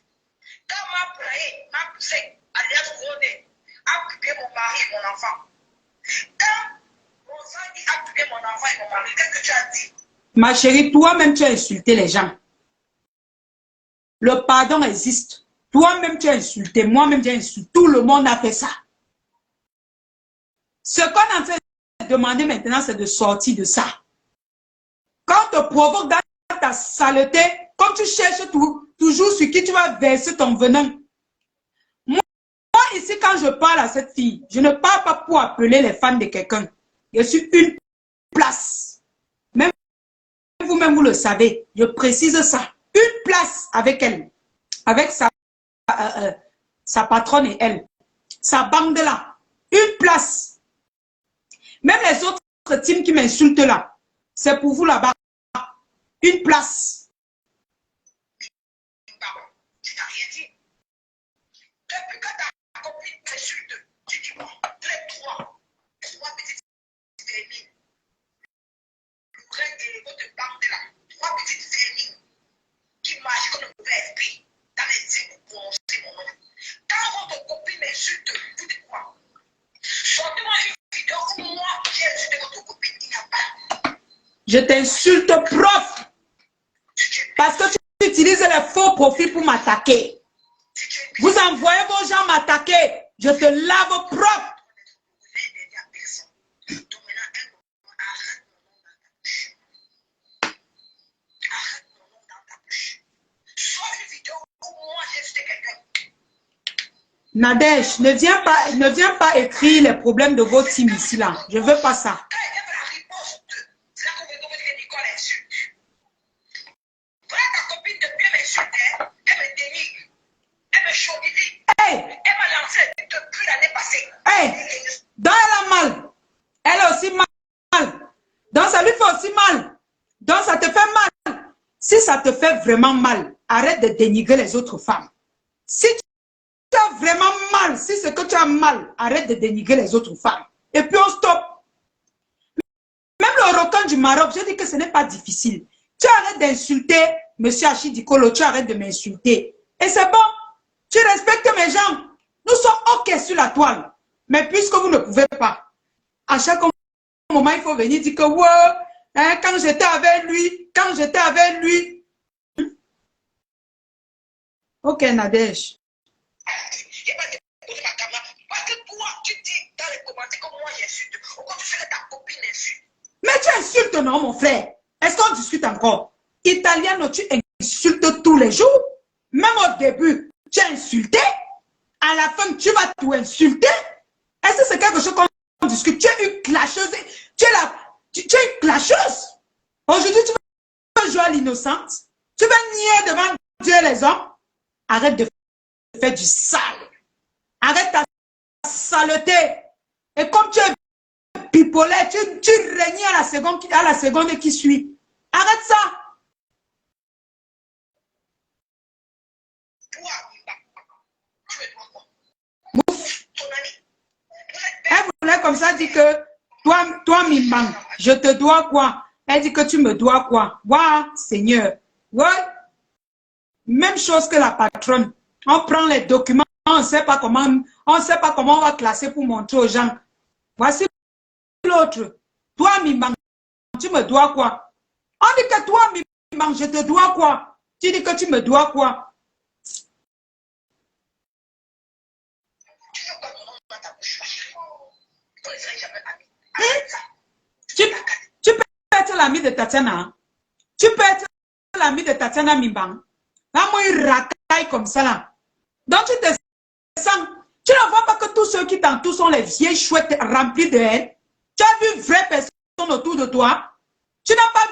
quand ma poulaille, ma poussée, alias Rodé, a publié mon mari et mon enfant, quand Rosandi a publié mon enfant et mon mari, qu'est-ce que tu as dit? Ma chérie, toi-même, tu as insulté les gens. Le pardon existe. Toi-même, tu as insulté. Moi-même, j'ai insulté. Tout le monde a fait ça. Ce qu'on est en train de demander maintenant, c'est de sortir de ça. Quand on te provoque dans ta saleté, comme tu cherches toujours sur qui tu vas verser ton venin. Moi, ici, quand je parle à cette fille, je ne parle pas pour appeler les fans de quelqu'un. Je suis une place. Même vous-même, vous le savez. Je précise ça. Une place avec elle. Avec sa patronne et elle. Sa bande là. Une place. Même les autres teams qui m'insultent là. C'est pour vous là-bas. Une place. Tu n'as rien dit. Depuis que ta copine t'insulte, tu dis quoi? Les trois petites vermines. Le vrai et votre bande là. Trois petites vermines qui marchent comme un mauvais esprit dans les yeux pour prononcer mon nom. Quand votre copine m'insulte, vous dites quoi? Sortez-moi une vidéo où moi j'ai insulté votre copine. Il n'y a pas. Je t'insulte, prof. Parce que tu utilises les faux profils pour m'attaquer. Vous envoyez vos gens m'attaquer. Je te lave propre. Nadège, ne viens pas écrire les problèmes de vos teams ici là. Je ne veux pas ça. Hey, donc elle a mal. Elle a aussi mal. Donc ça lui fait aussi mal. Donc ça te fait mal. Si ça te fait vraiment mal, arrête de dénigrer les autres femmes. Si tu as vraiment mal, si c'est que tu as mal, arrête de dénigrer les autres femmes. Et puis on stoppe. Même le requin du Maroc, je dis que ce n'est pas difficile. Tu arrêtes d'insulter M. Achidikolo, tu arrêtes de m'insulter. Et c'est bon. Tu respectes mes gens. Nous sommes OK sur la toile. Mais puisque vous ne pouvez pas, à chaque moment, il faut venir dire que ouais, hein, quand j'étais avec lui, OK, Nadège. Parce que toi, tu dis dans les commentaires que moi j'insulte. Pourquoi tu fais ta copine insulte? Mais tu insultes, non, mon frère? Est-ce qu'on discute encore? Italiano, tu insultes tous les jours. Même au début, tu as insulté. À la fin, tu vas tout insulter. Est-ce que c'est quelque chose qu'on discute? Tu es une clasheuse. Tu es une clasheuse. Aujourd'hui, tu vas jouer à l'innocente. Tu vas nier devant Dieu et les hommes. Arrête de faire du sale. Arrête ta saleté. Et comme tu es bipolaire, tu règnes à la seconde qui suit. Arrête ça. Elle voulait comme ça dire que toi, Mimang, je te dois quoi? Elle dit que tu me dois quoi? Waouh, Seigneur. Ouais. Même chose que la patronne. On prend les documents, on ne sait pas comment on va classer pour montrer aux gens. Voici l'autre. Toi, Mimang, tu me dois quoi? On dit que toi, Mimang, je te dois quoi? Tu dis que tu me dois quoi? Tu l'ami de Tatiana. Tu peux être l'ami de Tatiana Mimbang. Là, moi, il racaille comme ça là. Donc, tu te sens. Tu ne vois pas que tous ceux qui t'entourent sont les vieilles chouettes remplies de haine. Tu as vu vraies personnes autour de toi. Tu n'as pas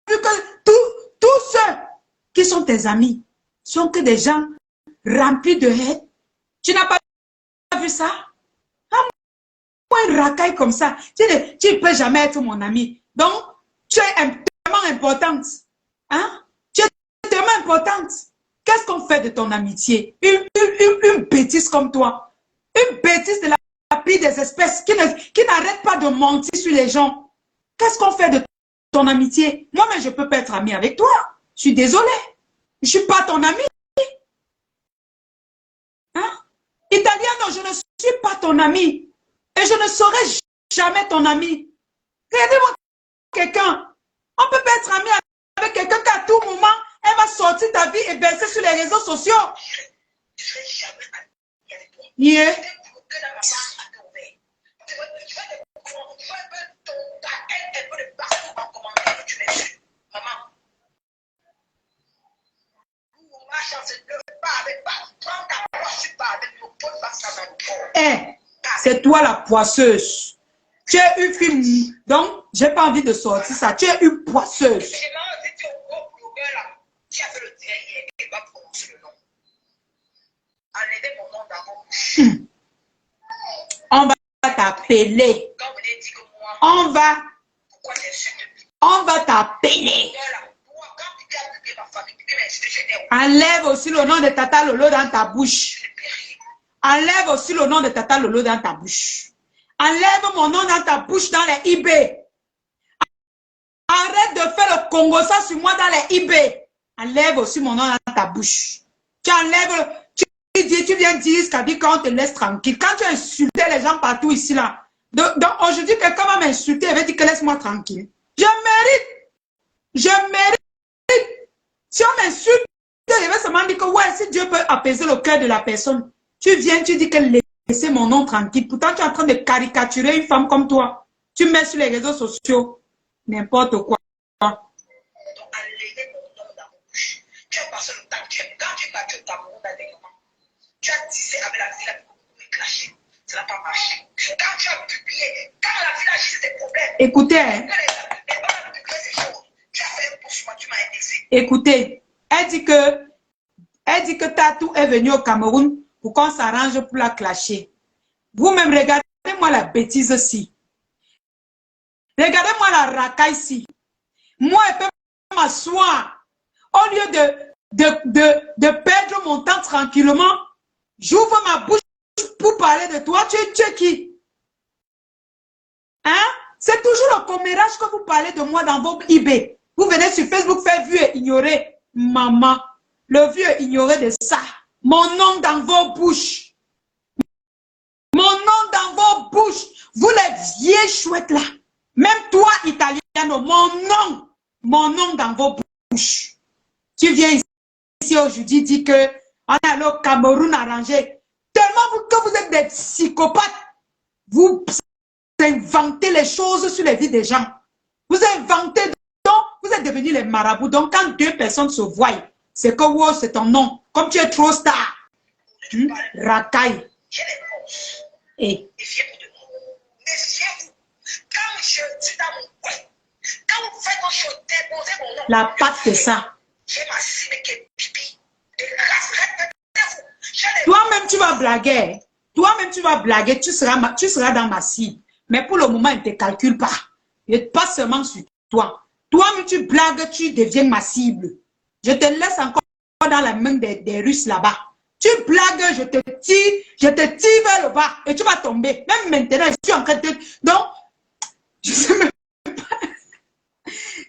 vu que tous ceux qui sont tes amis sont que des gens remplis de haine. Tu n'as pas vu ça? Ah, moi, une racaille comme ça. Tu ne peux jamais être mon ami. Donc, tu es tellement importante. Hein? Tu es tellement importante. Qu'est-ce qu'on fait de ton amitié? Une bêtise comme toi. Une bêtise de la pire des espèces qui n'arrête pas de mentir sur les gens. Qu'est-ce qu'on fait de ton amitié? Moi-même, je ne peux pas être ami avec toi. Je suis désolée. Je ne suis pas ton ami. Hein? Italiano, je ne suis pas ton ami. Et je ne serai jamais ton ami. Regardez-moi quelqu'un. On ne peut pas être ami avec quelqu'un qu'à tout moment, elle va sortir ta vie et baisser sur les réseaux sociaux. Je ne serai jamais ami avec toi. Yeah. Eh, c'est toi la poisseuse. Tu es une fille, donc j'ai pas envie de sortir ça. Tu es une poisseuse. On va t'appeler. On va t'appeler. Enlève aussi le nom de Tata Lolo dans ta bouche. Enlève aussi le nom de Tata Lolo dans ta bouche. Enlève mon nom dans ta bouche dans les eBay. Arrête de faire le Congo ça sur moi dans les eBay. Enlève aussi mon nom dans ta bouche. Tu enlèves, tu viens dire Scadi quand on te laisse tranquille. Quand tu as insulté les gens partout ici là. Donc aujourd'hui, quelqu'un va m'insulter et va dire que laisse-moi tranquille. Je mérite. Je mérite. Si on m'insulte, je vais seulement dire que ouais, si Dieu peut apaiser le cœur de la personne, tu viens, tu dis que laissez mon nom tranquille. Pourtant, tu es en train de caricaturer une femme comme toi. Tu mets sur les réseaux sociaux n'importe quoi. Donc, enlevez mon nom dans mon bouche. Tu as passé le temps, quand tu es battu au Cameroun dernièrement, tu as tissé avec la ville pour me clasher. Ça n'a pas marché. Quand tu as publié, quand la ville a géré ses problèmes, écoutez, hein. Écoutez, elle dit que Tatou est venu au Cameroun pour qu'on s'arrange pour la clasher. Vous-même, regardez-moi la bêtise ici. Regardez-moi la racaille ici. Moi, elle peut m'asseoir. Au lieu de perdre mon temps tranquillement, j'ouvre ma bouche pour parler de toi. Tu es qui? Hein? C'est toujours le commérage que vous parlez de moi dans vos eBay. Vous venez sur Facebook faire vue et ignorer. Maman, le vieux ignorer de ça. Mon nom dans vos bouches. Mon nom dans vos bouches. Vous les vieilles chouettes là. Même toi, Italiano, mon nom dans vos bouches. Tu viens ici aujourd'hui dire que on est allé au Cameroun arrangé. Tellement que vous êtes des psychopathes. Vous inventez les choses sur les vies des gens. Vous inventez, donc vous êtes devenus les marabouts. Donc quand deux personnes se voient, c'est que wow, c'est ton nom. Comme tu es trop star. Racaille. J'ai les forces. Et Méfiez-vous de moi. Méfiez-vous. Quand je suis dans mon coin, quand vous faites quelque chose, déposez mon nom. la patte de ça. J'ai ma cible qui est pipi. De grâce, répétez-vous. Toi-même, tu vas blaguer. Toi-même, tu vas blaguer. Tu seras dans ma cible. Mais pour le moment, il ne te calcule pas. Il n'est pas seulement sur toi. Toi-même, tu blagues, tu deviens ma cible. Je te laisse encore dans la main des Russes là-bas. Tu blagues, je te tire vers le bas et tu vas tomber. Même maintenant, je suis en train de... Donc, je ne sais même pas.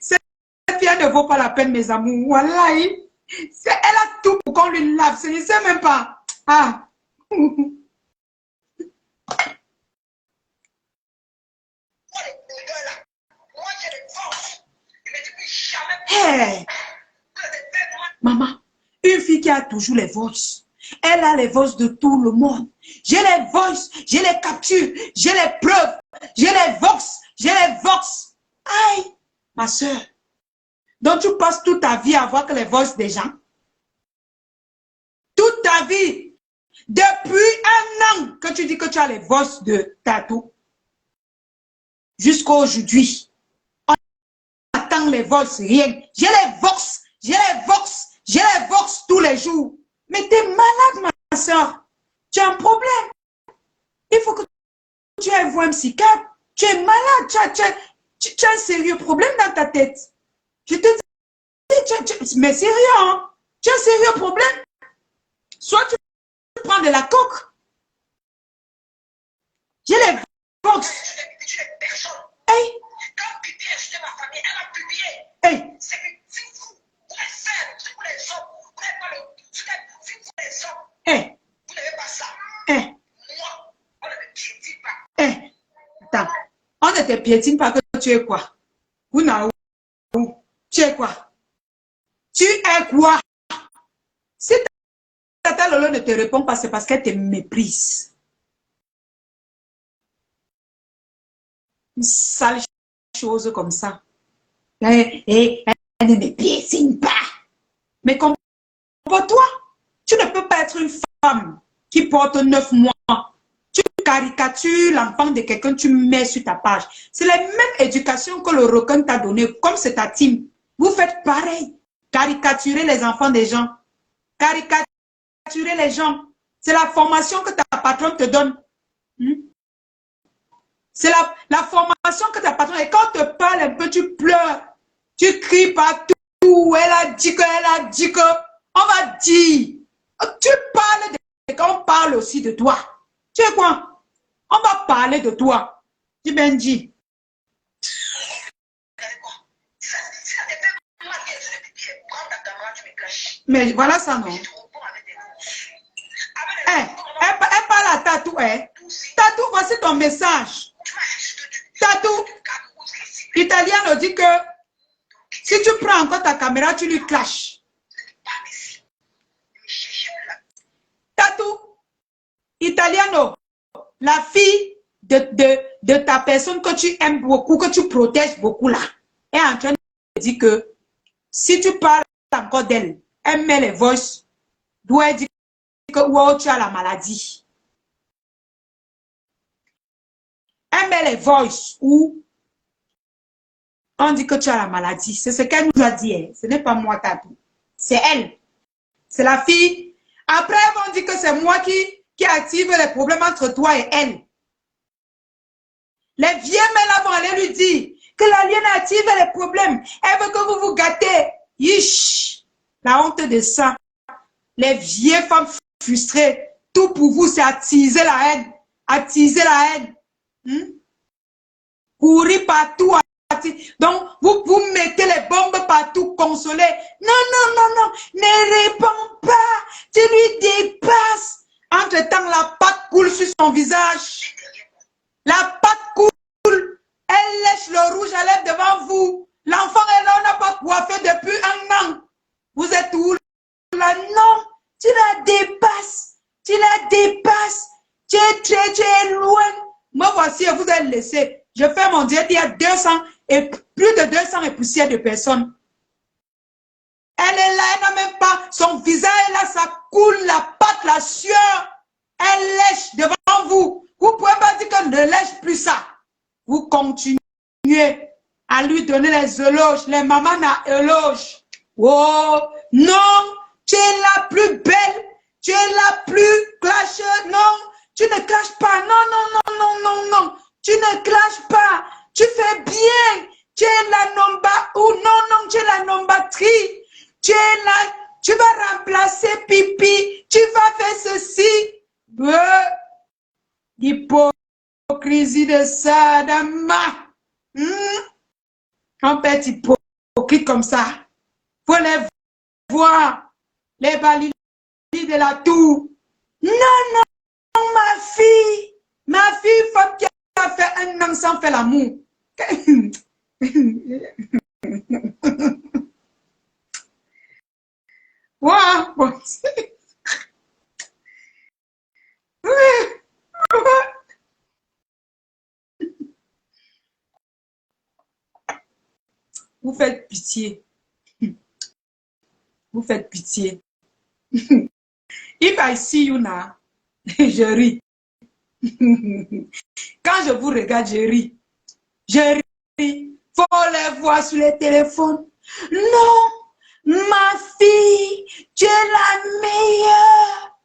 Cette fille ne vaut pas la peine, mes amours. Wallahi. Elle a tout pour qu'on lui lave. Je ne sais même pas. Ah. Hey. Maman, une fille qui a toujours les voices. Elle a les voices de tout le monde. J'ai les voices, j'ai les captures, j'ai les preuves, j'ai les vox, j'ai les vox. Aïe, ma soeur. Donc, tu passes toute ta vie à voir que les voices des gens. Toute ta vie. Depuis un an que tu dis que tu as les voices de Tatou. Jusqu'à aujourd'hui. On attend les voices, rien. J'ai les vox. J'ai les vox. J'ai les vox tous les jours. Mais tu es malade, ma soeur. Tu as un problème. Il faut que tu ailles voir un psychiatre. Tu es malade. Tu as un sérieux problème dans ta tête. Je te dis, mais sérieux, hein? Tu as un sérieux problème. Soit tu prends de la coke. J'ai les vox. Hey. Quand Pipi a acheté ma famille, elle a publié. Hey. C'est que si vous les faire, si vous les hommes, vous n'avez pas le. Si vous les hommes, Hey. vous n'avez pas ça. Hey. Moi, on ne me piétine pas. Hey. Attends. On ne te piétine pas que tu es quoi? Où n'a où? Tu es quoi? Tu es quoi? Si Tata Lolo ne te répond pas, c'est parce qu'elle te méprise. Une sale chose comme ça. Et elle ne me piétine pas. Mais comprends-toi, tu ne peux pas être une femme qui porte 9 mois. Tu caricatures l'enfant de quelqu'un, tu mets sur ta page. C'est la même éducation que le requin t'a donnée, comme c'est ta team. Vous faites pareil. Caricaturer les enfants des gens. Caricaturer les gens. C'est la formation que ta patronne te donne. C'est la formation que ta patronne... Et quand on te parle un peu, tu pleures. Tu cries partout. Elle a dit que, elle a dit que. On va dire. Tu parles de... On parle aussi de toi. Tu sais quoi? On va parler de toi. Tu bien dit. Mais voilà ça, non? Elle parle à Tatou, hein? Tatou, voici ton message. Tatou, Italiano dit que si tu prends encore ta caméra, tu lui clashes. Tatou, Italiano, la fille de ta personne que tu aimes beaucoup, que tu protèges beaucoup là, est en train de dire que si tu parles encore d'elle, elle met les voices, doit dire que wow, tu as la maladie. Elle met les voices où on dit que tu as la maladie. C'est ce qu'elle nous a dit. Hein. Ce n'est pas moi, Tatou. C'est elle. C'est la fille. Après, elles vont dire que c'est moi qui active les problèmes entre toi et elle. Les vieilles mères là vont aller lui dire que l'alien active les problèmes. Elle veut que vous vous gâtez. Yish. La honte de ça. Les vieilles femmes frustrées. Tout pour vous, c'est attiser la haine. Attiser la haine. Courir partout. Donc, vous mettez les bombes partout, consoler. Non, non, non, non. Ne réponds pas. Tu lui dépasses. Entre-temps, la pâte coule sur son visage. La pâte coule. Elle lèche le rouge à lèvres devant vous. L'enfant est là, on n'a pas coiffé depuis un an. Vous êtes où là? Non. Tu la dépasses. Tu la dépasses. Tu es loin. Moi, voici, vous allez laisser. Je fais mon diète, il y a 200 et plus de 200 et poussières de personnes. Elle est là, elle n'a même pas son visage, là, ça coule, la pâte, la sueur. Elle lèche devant vous. Vous ne pouvez pas dire qu'elle ne lèche plus ça. Vous continuez à lui donner les éloges, les mamans à éloges. Oh, non, tu es la plus belle, tu es la plus clasheuse. Non, tu ne clashes pas. Non, non, non, non, non, non. Tu ne clashes pas. Tu fais bien. Tu es la nomba ou non, non, tu es la nombatrie. Tu es là. Tu vas remplacer Pipi. Tu vas faire ceci. L'hypocrisie de Sadama. On peut être hypocrite comme ça. Faut les voir. Les balis de la tour. Non, non, ma fille. Ma fille, femme qui a fait un an sans faire l'amour. Wow. Bon. Vous faites pitié. Vous faites pitié. If I see you now, je ris. Quand je vous regarde, je ris. Je ris. Faut les voir sur les téléphones. Non, ma fille, tu es la meilleure.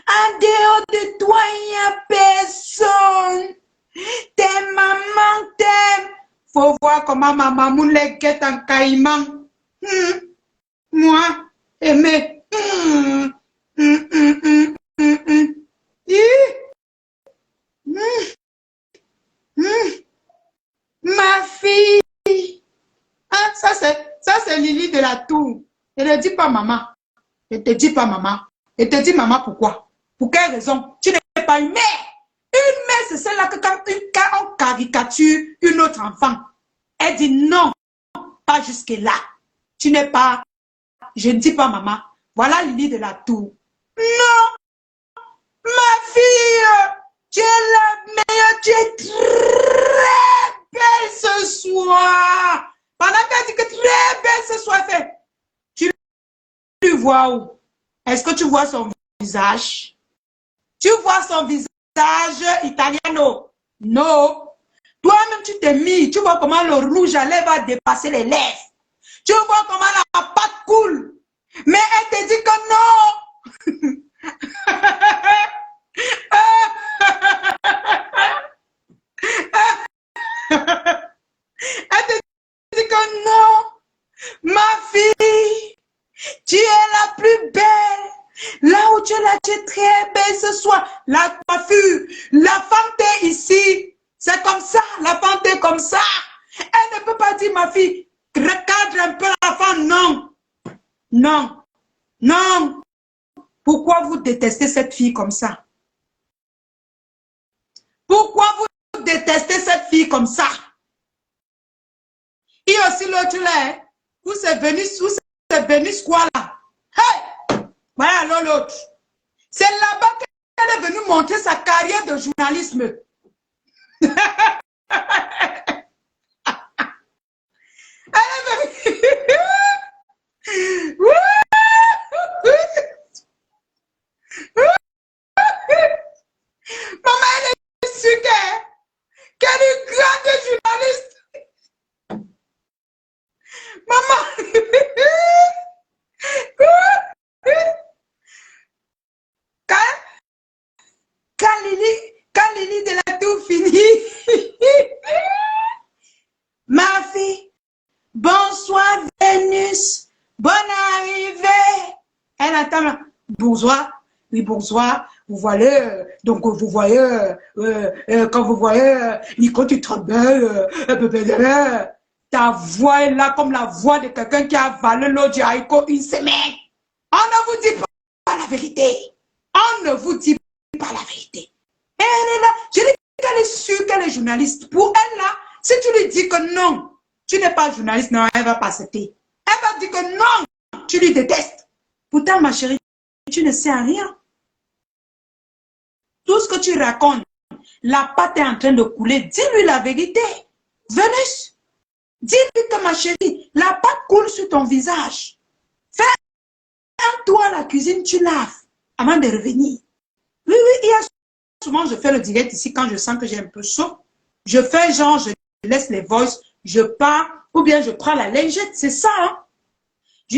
En dehors de toi, il n'y a personne. Tes mamans t'aiment. Faut voir comment ma maman les guette en caïman. Moi, aimer. Ma fille. Ah, ça c'est Lily de la tour. Elle ne dit pas maman. Elle te dit pas maman. Elle te dit maman pourquoi? Pour quelle raison? Tu n'es pas une mère. Une mère, c'est celle-là que quand on caricature une autre enfant, elle dit non, pas jusque-là. Tu n'es pas, je ne dis pas maman. Voilà Lily de la tour. Non, ma fille, tu es la meilleure, tu es très belle ce soir. Pendant qu'elle dit que très belle ce soir, fait, tu vois où? Est-ce que tu vois son visage? Tu vois son visage italiano? Non. Toi-même, tu t'es mis. Tu vois comment le rouge à lèvres va dépasser les lèvres. Tu vois comment la pâte coule. Mais elle te dit que non. Elle te dit que non. Ma fille, tu es la plus belle. Là où tu es là, tu es très belle ce soir. La coiffure, la fente ici. C'est comme ça, la fente est comme ça. Elle ne peut pas dire, ma fille, recadre un peu la fente. Non. Non. Non. Pourquoi vous détestez cette fille comme ça? Pourquoi vous détestez cette fille comme ça? Et aussi l'autre là, vous c'est Vénus quoi là? Hey! Voilà l'autre. C'est là-bas qu'elle est venue montrer sa carrière de journalisme. Elle est venue. Maman, elle est sûre qu'elle est une grande journaliste. Maman. Quand Lily de la tour finit. Ma fille, bonsoir Vénus, bonne arrivée. Elle attend. Bonsoir, oui bonsoir. Vous voyez, donc vous voyez, quand vous voyez, Nico, tu trembles, ta voix est là comme la voix de quelqu'un qui a avalé l'eau du haricot une semaine. On ne vous dit pas la vérité. On ne vous dit pas la vérité. Elle est là. Je dis qu'elle est sûre qu'elle est journaliste. Pour elle là, si tu lui dis que non, tu n'es pas journaliste, non, elle va pas accepter. Elle va dire que non, tu lui détestes. Pourtant, ma chérie, tu ne sais rien. Tout ce que tu racontes, la pâte est en train de couler. Dis-lui la vérité. Vénus, dis-lui que ma chérie, la pâte coule sur ton visage. Fais un tour à la cuisine, tu laves avant de revenir. Oui, il y a souvent, je fais le direct ici quand je sens que j'ai un peu chaud. Je fais genre, je laisse les voices, je pars, ou bien je prends la lingette, c'est ça. Hein? Je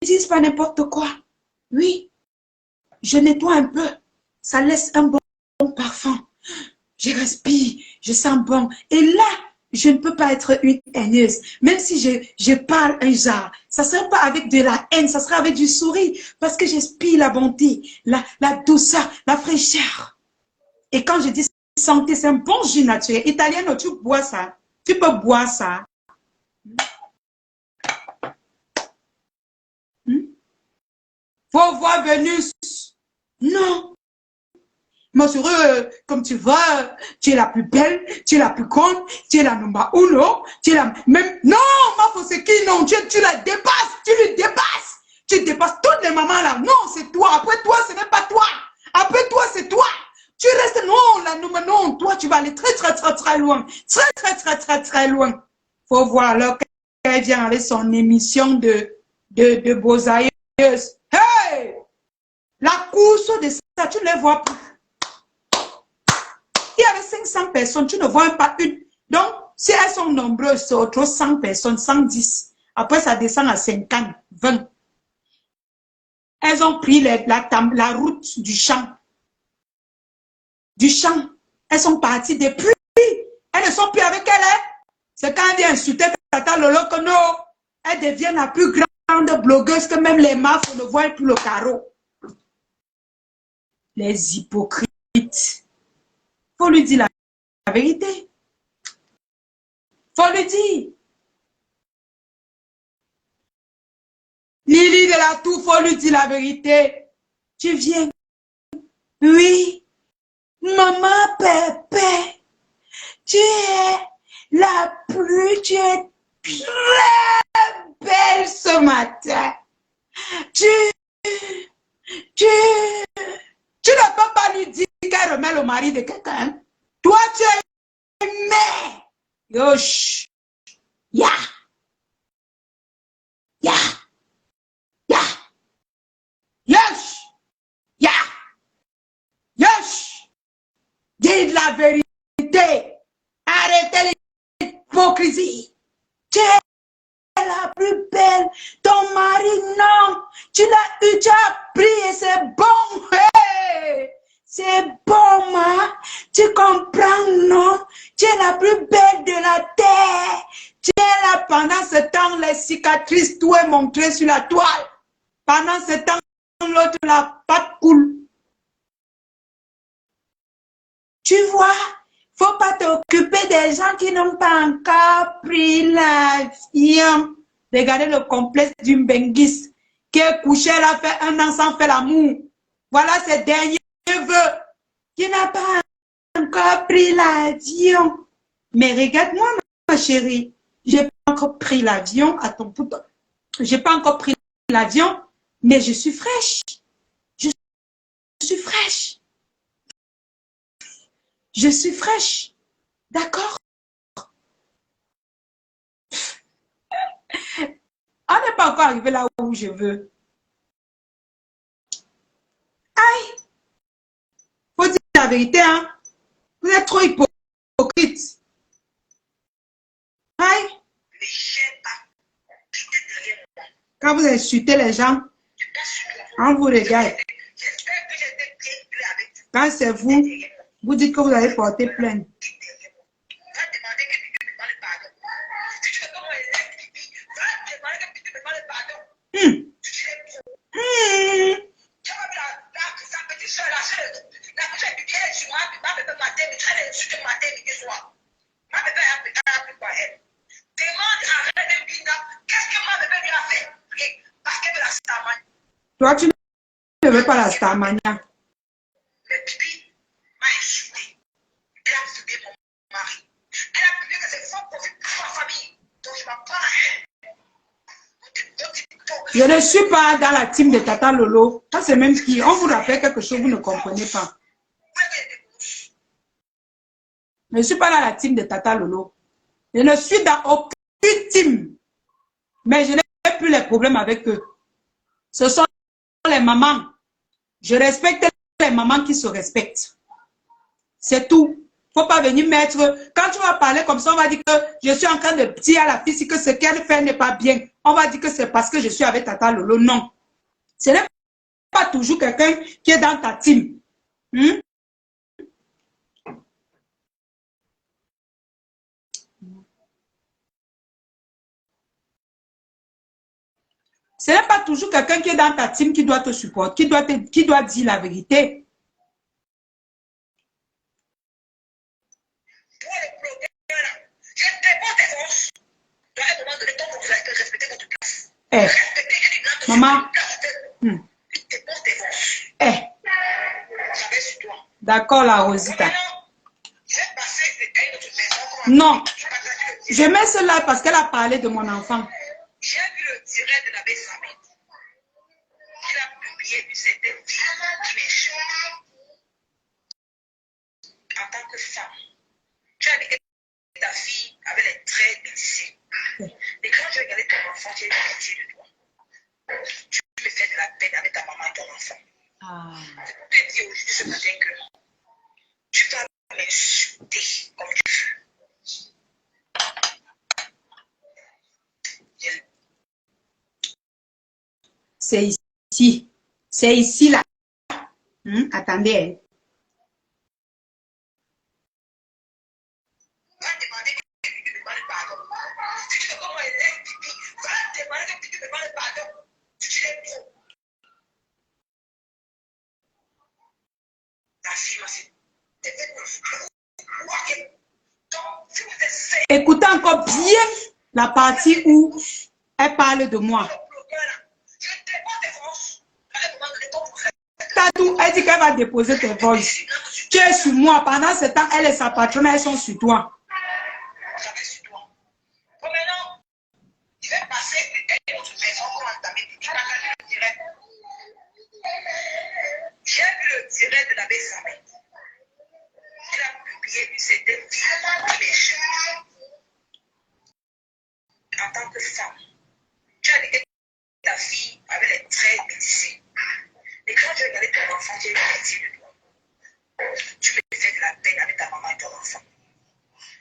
n'utilise pas n'importe quoi. Oui, je nettoie un peu. Ça laisse un bon parfum. Je respire, je sens bon. Et là, je ne peux pas être une haineuse. Même si je parle un genre, ça ne sera pas avec de la haine, ça sera avec du sourire. Parce que j'inspire la bonté, la douceur, la fraîcheur. Et quand je dis santé, c'est un bon jus naturel. Italien, tu bois ça. Tu peux boire ça. Faut voir Vénus. Non. Ma chérie, comme tu vois, tu es la plus belle, tu es la plus grande, tu es la number uno, tu es la même. Non, ma Foseki, non, tu la dépasses, tu lui dépasses. Tu dépasses toutes les mamans là. Non, c'est toi. Après toi, ce n'est pas toi. Après toi, c'est toi. Tu restes, non, la number, non, toi, tu vas aller très, très, très, très loin. Très, très, très, très, très loin. Faut voir alors elle vient avec son émission de Bosailleuse. Hey! La course de ça, tu ne les vois plus. Il y avait 500 personnes, tu ne vois pas une. Donc, si elles sont nombreuses, c'est autre 100 personnes, 110. Après, ça descend à 50, 20. Elles ont pris la route du champ. Du champ. Elles sont parties depuis. Elles ne sont plus avec elle. Hein? C'est quand elle vient insulter Tata Lolo que non, elle devient la plus grande blogueuse que même les mafs ne voient plus le carreau. Les hypocrites. Faut lui dire la vérité. Faut lui dire. Lily de la Tour, faut lui dire la vérité. Tu viens. Oui. Maman Pépé. Tu es tu es très belle ce matin. Tu ne peux pas lui dire qu'elle remet le mari de quelqu'un. Toi, tu es mère. Yosh. Ya. Ya. Ya. Yosh. Ya. Yosh. Dis la vérité. Arrêtez l'hypocrisie. Tu es la plus belle. Ton mari, non. Tu l'as eu, tu as pris et c'est bon. Hey. C'est bon, ma. Tu comprends, non? Tu es la plus belle de la terre. Tu es là pendant ce temps, les cicatrices, tout est montré sur la toile. Pendant ce temps, l'autre, la patte coule. Tu vois, faut pas t'occuper des gens qui n'ont pas encore pris l'avion. Regardez le complexe d'une Benguis qui est couché, elle a fait un an sans faire l'amour. Voilà ses derniers vœux. Qui n'a pas encore pris l'avion. Mais regarde-moi, ma chérie. J'ai pas encore pris l'avion. Attends, j'ai pas encore pris l'avion, mais je suis fraîche. Je suis fraîche. Je suis fraîche. D'accord? On n'est pas encore arrivé là où je veux. Aïe! Faut dire la vérité, hein? Vous êtes trop hypocrite. Aïe! Quand vous insultez les gens, on vous regarde. Quand c'est vous, vous dites que vous allez porter plainte. Toi, tu ne veux pas la Starmania. Le pipi m'a insulté. Elle a insulté mon mari. Elle a publié que c'est faux profit pour ma famille. Donc je m'en parle. Je ne suis pas dans la team de Tata Lolo. Ça, c'est même qui. On vous rappelle quelque chose, vous ne comprenez pas. Je ne suis pas dans la team de Tata Lolo. Je ne suis dans aucune team. Mais je n'ai plus les problèmes avec eux. Ce sont les mamans. Je respecte les mamans qui se respectent. C'est tout. Il ne faut pas venir mettre... Quand tu vas parler comme ça, on va dire que je suis en train de dire à la fille que ce qu'elle fait n'est pas bien. On va dire que c'est parce que je suis avec Tata Lolo. Non. Ce n'est pas toujours quelqu'un qui est dans ta team. Ce n'est pas toujours quelqu'un qui est dans ta team qui doit te supporter, qui doit dire la vérité. Eh, maman. Eh. D'accord, la Rosita. Non. Je mets cela parce qu'elle a parlé de mon enfant. J'ai vu le direct de la baie Samit. Il a publié une certaine fille qui m'échappe. En tant que femme, tu as dit que ta fille avait les traits de lycée. Et quand je regarde ce matin que tu vas m'insulter comme tu veux. C'est ici. C'est ici, là. Attendez. Va demander que tu me demandes pardon. Si tu veux comment elle est, va demander que tu me demandes pardon. Si tu l'aimes trop. Ta fille m'a fait. Écoutez encore bien la partie où elle parle de moi. Tatou, elle dit qu'elle va déposer tes vols. Tu es sur moi. Pendant ce temps, elle et sa patronne, elles sont sur toi. J'ai vu le direct de la Bessamé. Il a publié une certaine fille en tant que femme. Tu as dit que ta fille avait les traits métissés. Et quand tu regardais ton enfant, tu as eu pitié de toi. Tu me fais de la peine avec ta maman et ton enfant.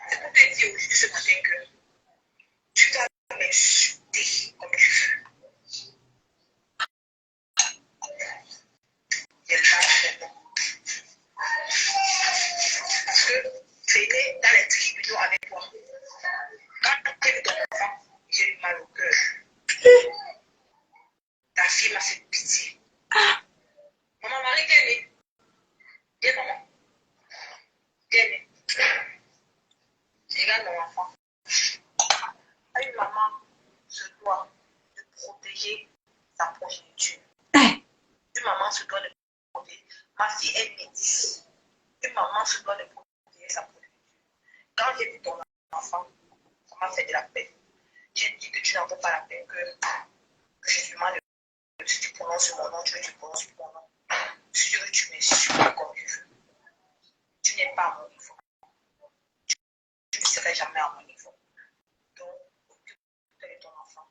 C'est pour te dire aujourd'hui ce matin que tu vas m'insulter comme tu veux. Parce que j'étais dans les tribunaux avec toi. Quand tu es ton enfant, j'ai eu mal au cœur. Ta fille m'a fait pitié. Maman, Marie, qu'elle est? Viens, maman. Viens. Regarde mon enfant. Une maman se doit de protéger sa progéniture. Une maman se doit de protéger. Ma fille est métisse. Une maman se doit de protéger sa progéniture. Quand j'ai vu ton enfant, ça m'a fait de la peine. J'ai dit que tu n'en veux pas la peine, que je suis mal. Si tu prononces mon nom, tu prononces mon nom. Si tu veux, tu m'insultes comme tu veux. Tu n'es pas à mon niveau. Tu ne serai jamais à mon niveau. Donc, occupe-toi de ton enfant.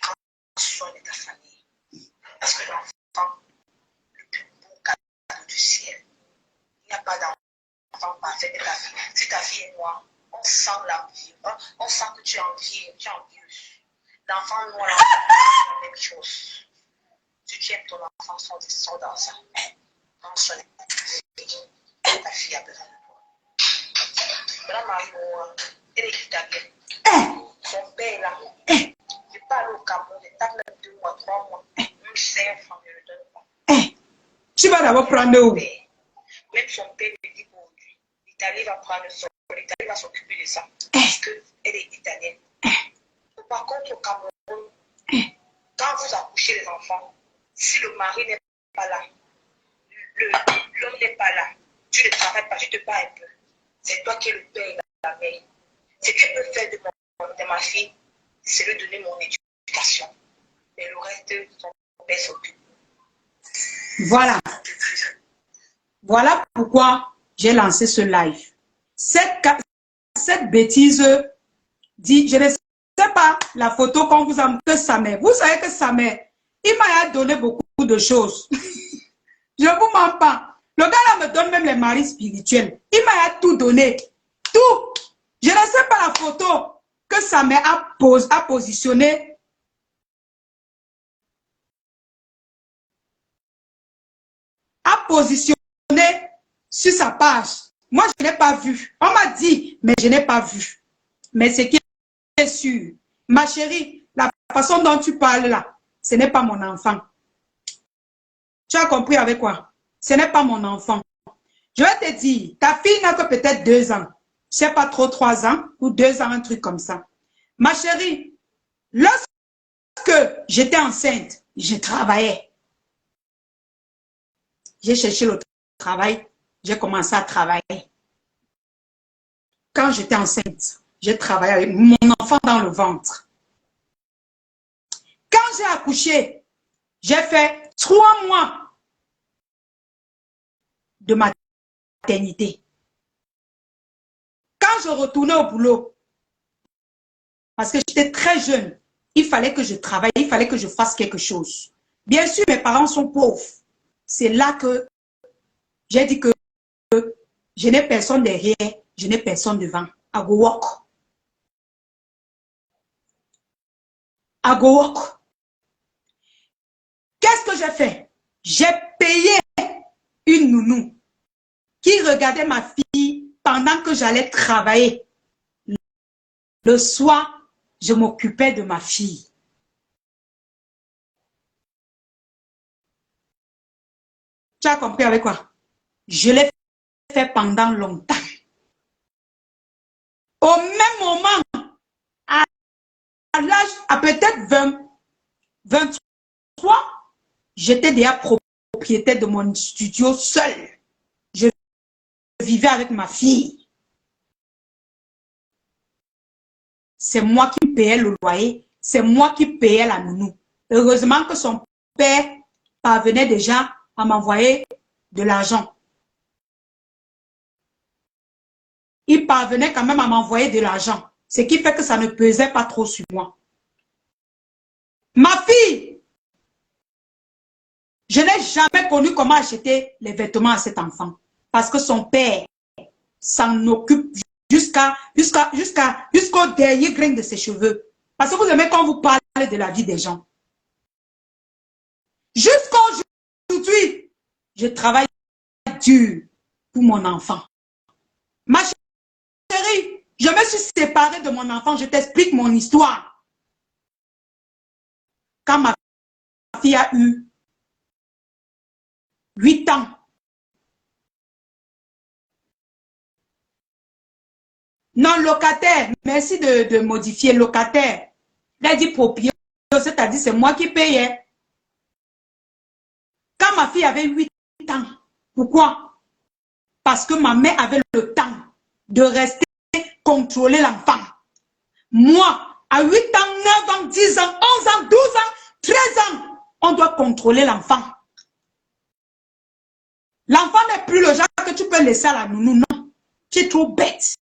Prends soin de ta famille. Parce que l'enfant, le plus beau cadeau du ciel. Il n'y a pas d'enfant parfait de ta fille. Si ta fille est noire, on sent l'envie. On sent que tu es envieuse. L'enfant noir, c'est la même chose. Si tu aimes ton enfant, sors dans ça. Prends soin de ta fille. Ta fille a besoin de toi. Madame Marie, elle est italienne. Son père est là. Je parle au Cameroun, je tape même 2 mois, 3 mois. Même 5 francs, je ne le donne pas. Tu vas d'abord prendre où? Même son père me dit qu'aujourd'hui, l'Italie va prendre son. L'Italie va s'occuper de ça. Parce qu'elle est italienne. Par contre, au Cameroun, quand vous accouchez les enfants, si le mari n'est pas là, l'homme n'est pas là, tu ne travailles pas, tu te bats un peu. C'est toi qui es le père et la mère. Ce que je peux faire de ma fille, c'est lui donner mon éducation. Mais le reste, son père s'occupe. Voilà. Voilà pourquoi j'ai lancé ce live. Cette bêtise dit, je ne sais pas la photo qu'on vous a que sa mère. Vous savez que sa mère, il m'a donné beaucoup de choses. Je ne vous mens pas. Le gars là me donne même les maris spirituels. Il m'a tout donné. Tout. Je ne sais pas la photo que sa mère a positionnée. A positionné sur sa page. Moi, je n'ai pas vu. On m'a dit, mais je n'ai pas vu. Mais ce qui est sûr, ma chérie, la façon dont tu parles là, ce n'est pas mon enfant. Tu as compris avec quoi? Ce n'est pas mon enfant. Je vais te dire, ta fille n'a que peut-être 2 ans. Je ne sais pas trop, 3 ans ou 2 ans, un truc comme ça. Ma chérie, lorsque j'étais enceinte, je travaillais. J'ai cherché le travail, j'ai commencé à travailler. Quand j'étais enceinte, j'ai travaillé avec mon enfant dans le ventre. Quand j'ai accouché, j'ai fait 3 mois de maternité. Quand je retournais au boulot, parce que j'étais très jeune, il fallait que je travaille, il fallait que je fasse quelque chose. Bien sûr, mes parents sont pauvres. C'est là que J'ai dit que je n'ai personne derrière, je n'ai personne devant. I go walk. I go walk. Qu'est-ce que j'ai fait? J'ai payé une nounou qui regardait ma fille pendant que j'allais travailler. Le soir, je m'occupais de ma fille. Tu as compris avec quoi? Je l'ai fait pendant longtemps. Au même moment, à l'âge, à peut-être 23, j'étais déjà propriétaire de mon studio seul. Je vivais avec ma fille. C'est moi qui payais le loyer. C'est moi qui payais la nounou. Heureusement que son père parvenait déjà à m'envoyer de l'argent. Il parvenait quand même à m'envoyer de l'argent. Ce qui fait que ça ne pesait pas trop sur moi. Ma fille, je n'ai jamais connu comment acheter les vêtements à cet enfant. Parce que son père s'en occupe jusqu'au dernier grain de ses cheveux. Parce que vous aimez quand vous parlez de la vie des gens. Jusqu'aujourd'hui, je travaille dur pour mon enfant. Ma chérie, je me suis séparée de mon enfant. Je t'explique mon histoire. Quand ma fille a eu 8 ans, non, locataire, merci de modifier locataire. Il a dit propriétaire, c'est-à-dire c'est moi qui payais. Quand ma fille avait 8 ans, pourquoi? Parce que ma mère avait le temps de rester contrôler l'enfant. Moi, à 8 ans, 9 ans, 10 ans, 11 ans, 12 ans, 13 ans, on doit contrôler l'enfant. L'enfant n'est plus le genre que tu peux laisser à la nounou, non. Tu es trop bête.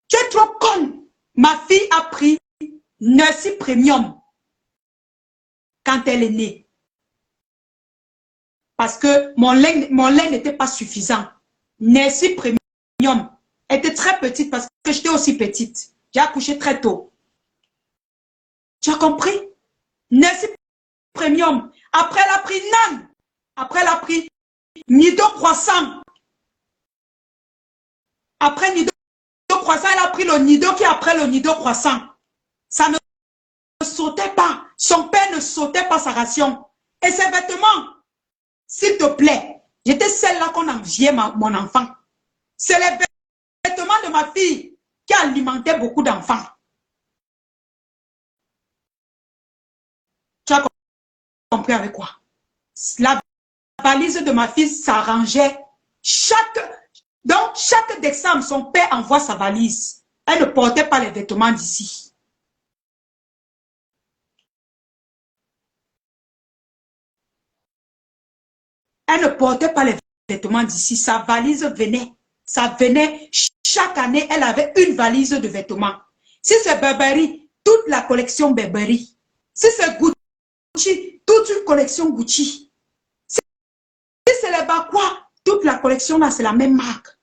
Tu es trop con. Ma fille a pris Nursie Premium quand elle est née. Parce que mon lait n'était pas suffisant. Nursie Premium était très petite parce que j'étais aussi petite. J'ai accouché très tôt. Tu as compris? Nursie Premium. Après, elle a pris Nan. Après, elle a pris Nido Croissant. Après Nido Croissant, elle a pris le Nido qui est après le Nido Croissant. Ça ne sautait pas. Son père ne sautait pas sa ration. Et ses vêtements, s'il te plaît, j'étais celle-là qu'on enviait mon enfant. C'est les vêtements de ma fille qui alimentaient beaucoup d'enfants. Tu as compris avec quoi? La valise de ma fille s'arrangeait. Donc, chaque décembre, son père envoie sa valise. Elle ne portait pas les vêtements d'ici. Elle ne portait pas les vêtements d'ici. Sa valise venait. Ça venait. Chaque année, elle avait une valise de vêtements. Si c'est Burberry, toute la collection Burberry. Si c'est Gucci, toute une collection Gucci. Si c'est les Bakwa, toute la collection là, c'est la même marque.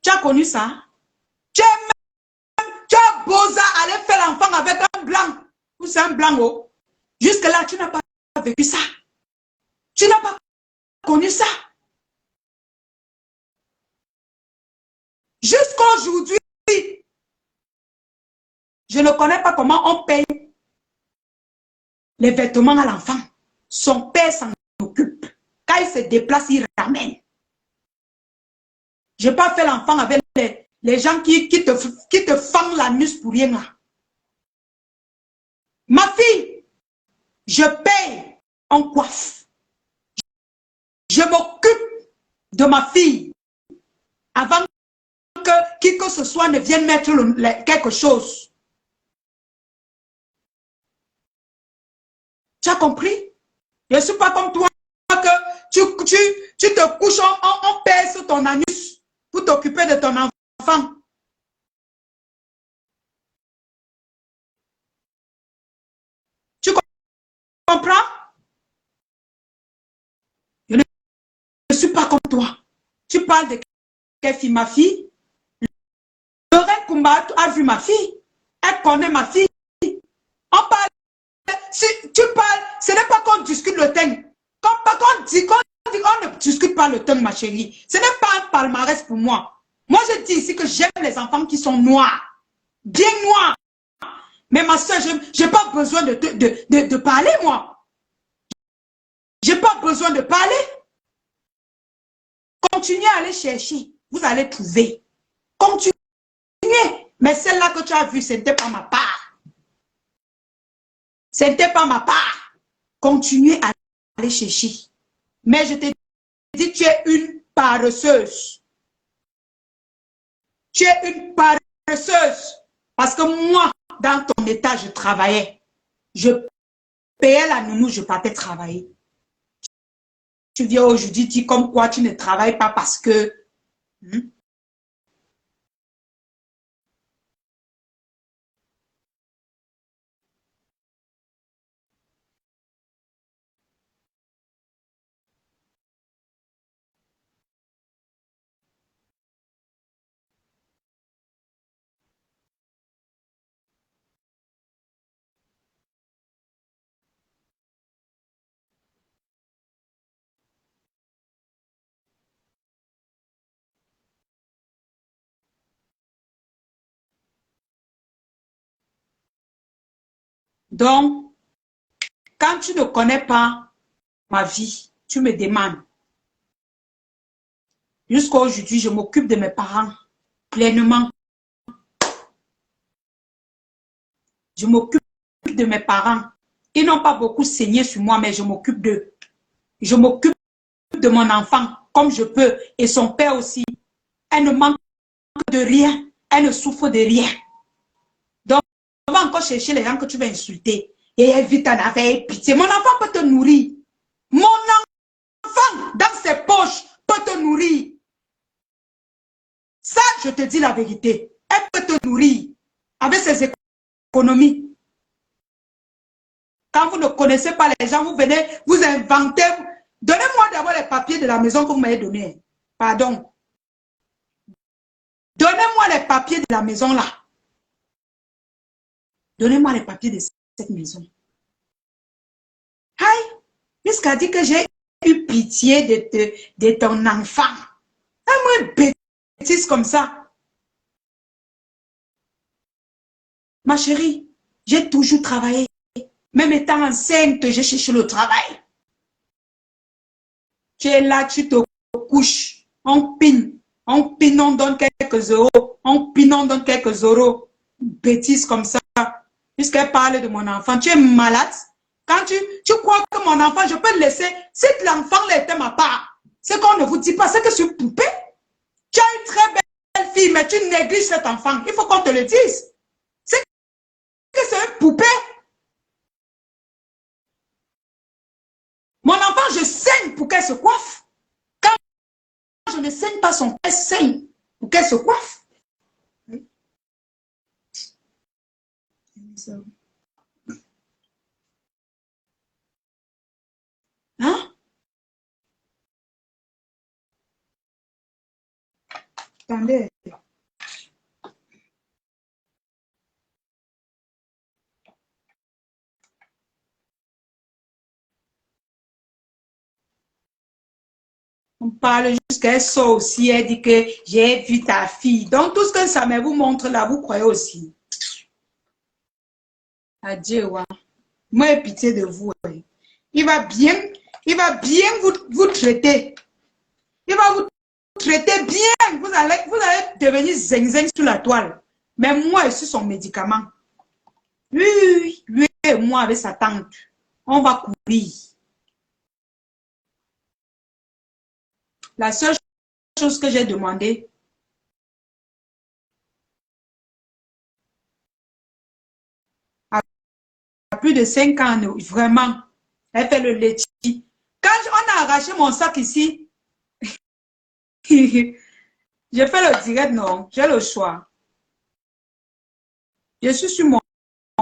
Tu as connu ça? Tu as beau aller faire l'enfant avec un blanc. Ou c'est un blanc, oh. Jusque-là, tu n'as pas vécu ça. Tu n'as pas connu ça. Jusqu'à aujourd'hui, je ne connais pas comment on paye les vêtements à l'enfant. Son père s'en occupe. Quand il se déplace, il ramène. Je n'ai pas fait l'enfant avec les gens qui te fendent l'anus pour rien là. Ma fille, je paye en coiffe. Je m'occupe de ma fille avant que qui que ce soit ne vienne mettre quelque chose. Tu as compris? Je ne suis pas comme toi que tu te couches, on pèse ton anus pour t'occuper de ton enfant. Tu comprends? comme toi. Tu parles de quelle fille? Ma fille? Lorraine Kumba a vu ma fille. Elle connaît ma fille. On parle. Si tu parles, ce n'est pas qu'on discute le thème. On dit on ne discute pas le thème, ma chérie. Ce n'est pas un palmarès pour moi. Moi, je dis ici que j'aime les enfants qui sont noirs. Bien noirs. Mais ma soeur, je n'ai pas besoin de parler, moi. Je n'ai pas besoin de parler. Continuez à aller chercher. Vous allez trouver. Continuez. Mais celle-là que tu as vue, ce n'était pas ma part. Ce n'était pas ma part. Continuez à aller chercher. Mais je te dis, tu es une paresseuse. Tu es une paresseuse. Parce que moi, dans ton état, je travaillais. Je payais la nounou, je partais travailler. Tu viens aujourd'hui dire comme quoi tu ne travailles pas parce que... Donc, quand tu ne connais pas ma vie, tu me demandes. Jusqu'à aujourd'hui, je m'occupe de mes parents pleinement. Je m'occupe de mes parents. Ils n'ont pas beaucoup saigné sur moi, mais je m'occupe d'eux. Je m'occupe de mon enfant comme je peux. Et son père aussi. Elle ne manque de rien. Elle ne souffre de rien. Donc, on va encore chercher les gens que tu vas insulter. Et elle vit en avec pitié. Mon enfant peut te nourrir. Mon enfant, dans ses poches, peut te nourrir. Ça, je te dis la vérité. Elle peut te nourrir avec ses économies. Quand vous ne connaissez pas les gens, vous venez, vous inventez. Donnez-moi d'abord les papiers de la maison que vous m'avez donné. Pardon. Donnez-moi les papiers de la maison là. Donnez-moi les papiers de cette maison. Aïe, jusqu'à dire que j'ai eu pitié de ton enfant. Une bêtise comme ça. Ma chérie, j'ai toujours travaillé. Même étant enceinte, j'ai cherché le travail. Tu es là, tu te couches, on pine, on donne quelques euros, on donne quelques euros. Bêtise comme ça. Puisqu'elle parle de mon enfant, tu es malade. Quand tu crois que mon enfant, je peux le laisser. Si l'enfant était ma part, ce qu'on ne vous dit pas, c'est que c'est une poupée. Tu as une très belle fille, mais tu négliges cet enfant. Il faut qu'on te le dise. C'est que c'est une poupée. Mon enfant, je saigne pour qu'elle se coiffe. Quand je ne saigne pas, son père saigne pour qu'elle se coiffe. Hein? Attendez. On parle jusqu'à elle sort aussi, elle dit que j'ai vu ta fille. Donc tout ce que ça me vous montre là, vous croyez aussi. Adieu, ouais. Moi, j'ai pitié de vous. Ouais. Il va bien vous traiter. Il va vous traiter bien. Vous allez devenir zing-zing sur la toile. Mais moi, je suis son médicament. Lui et moi avec sa tante, on va courir. La seule chose que j'ai demandé, à plus de 5 ans, vraiment, elle fait le laitier. Quand on a arraché mon sac ici, je fais le direct, non, j'ai le choix. Je suis sur mon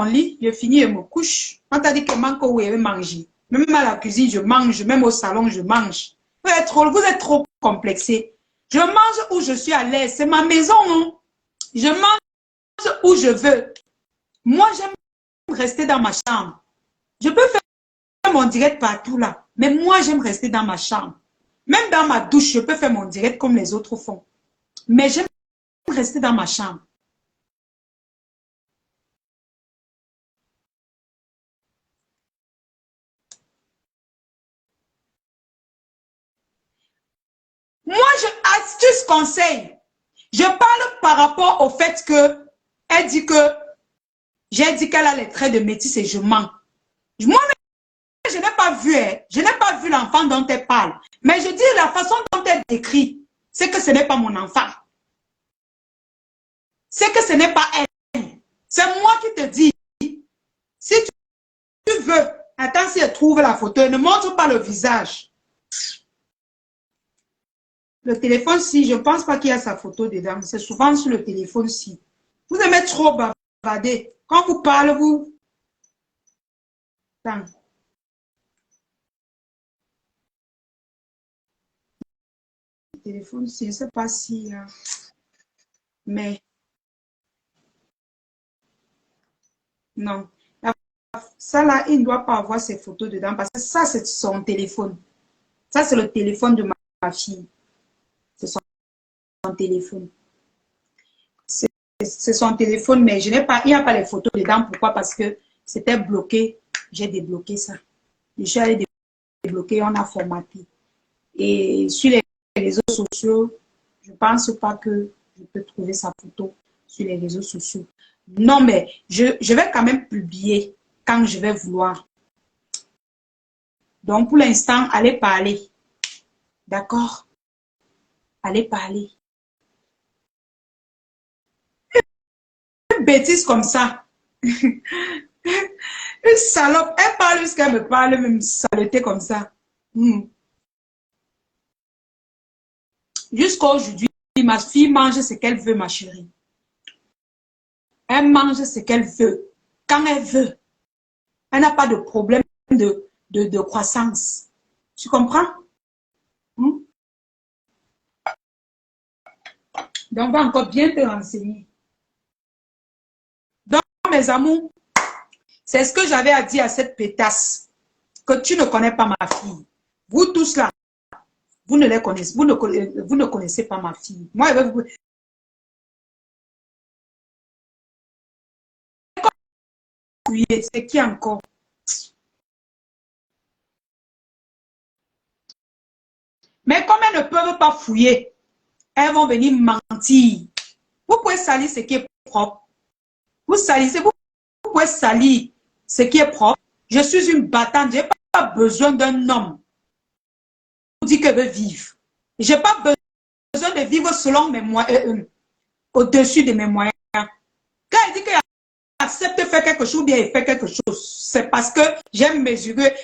lit, je finis et me couche. On t'a dit que manque où il manger. Même à la cuisine, je mange, même au salon, je mange. Vous êtes trop complexé. Je mange où je suis à l'aise. C'est ma maison. Hein. Je mange où je veux. Moi, j'aime rester dans ma chambre. Je peux faire mon direct partout là. Mais moi, j'aime rester dans ma chambre. Même dans ma douche, je peux faire mon direct comme les autres font. Mais j'aime rester dans ma chambre. Moi, astuce, conseil. Je parle par rapport au fait que elle dit que j'ai dit qu'elle a les traits de métis et je mens. Moi, je n'ai pas vu, je n'ai pas vu l'enfant dont elle parle. Mais je dis la façon dont elle décrit, c'est que ce n'est pas mon enfant. C'est que ce n'est pas elle. C'est moi qui te dis. Si tu veux, attends si elle trouve la photo, elle ne montre pas le visage. Le téléphone-ci, je ne pense pas qu'il y a sa photo dedans. C'est souvent sur le téléphone-ci. Vous aimez trop bavarder. Quand vous parlez, vous... Attends. Le téléphone-ci, je ne sais pas si... mais... Non. Ça là, il ne doit pas avoir ses photos dedans parce que ça, c'est son téléphone. Ça, c'est le téléphone de ma fille. C'est son téléphone. C'est son téléphone, mais je n'ai pas, il n'y a pas les photos dedans. Pourquoi? Parce que c'était bloqué. J'ai débloqué ça. Je suis allée débloquer, on a formaté. Et sur les réseaux sociaux, je ne pense pas que je peux trouver sa photo sur les réseaux sociaux. Non, mais je vais quand même publier quand je vais vouloir. Donc, pour l'instant, allez parler. D'accord? Allez parler. Une bêtise comme ça. Une salope. Elle parle jusqu'à me parle, même saleté comme ça. Jusqu'à aujourd'hui, ma fille mange ce qu'elle veut, ma chérie. Elle mange ce qu'elle veut. Quand elle veut. Elle n'a pas de problème de croissance. Tu comprends? Donc, on va encore bien te renseigner. Donc, mes amours, c'est ce que j'avais à dire à cette pétasse. Que tu ne connais pas ma fille. Vous tous là, vous ne les connaissez, vous ne connaissez pas ma fille. Moi, je vais vous... C'est qui encore? Mais comme elles ne peuvent pas fouiller, elles vont venir mentir. Vous pouvez salir ce qui est propre. Vous salissez, vous pouvez salir ce qui est propre. Je suis une battante, je n'ai pas besoin d'un homme pour dire qu'elle veut vivre. Je n'ai pas besoin de vivre selon mes moyens, au-dessus de mes moyens. Quand elle dit qu'elle accepte de faire quelque chose, bien elle fait quelque chose, c'est parce que j'aime mesurer,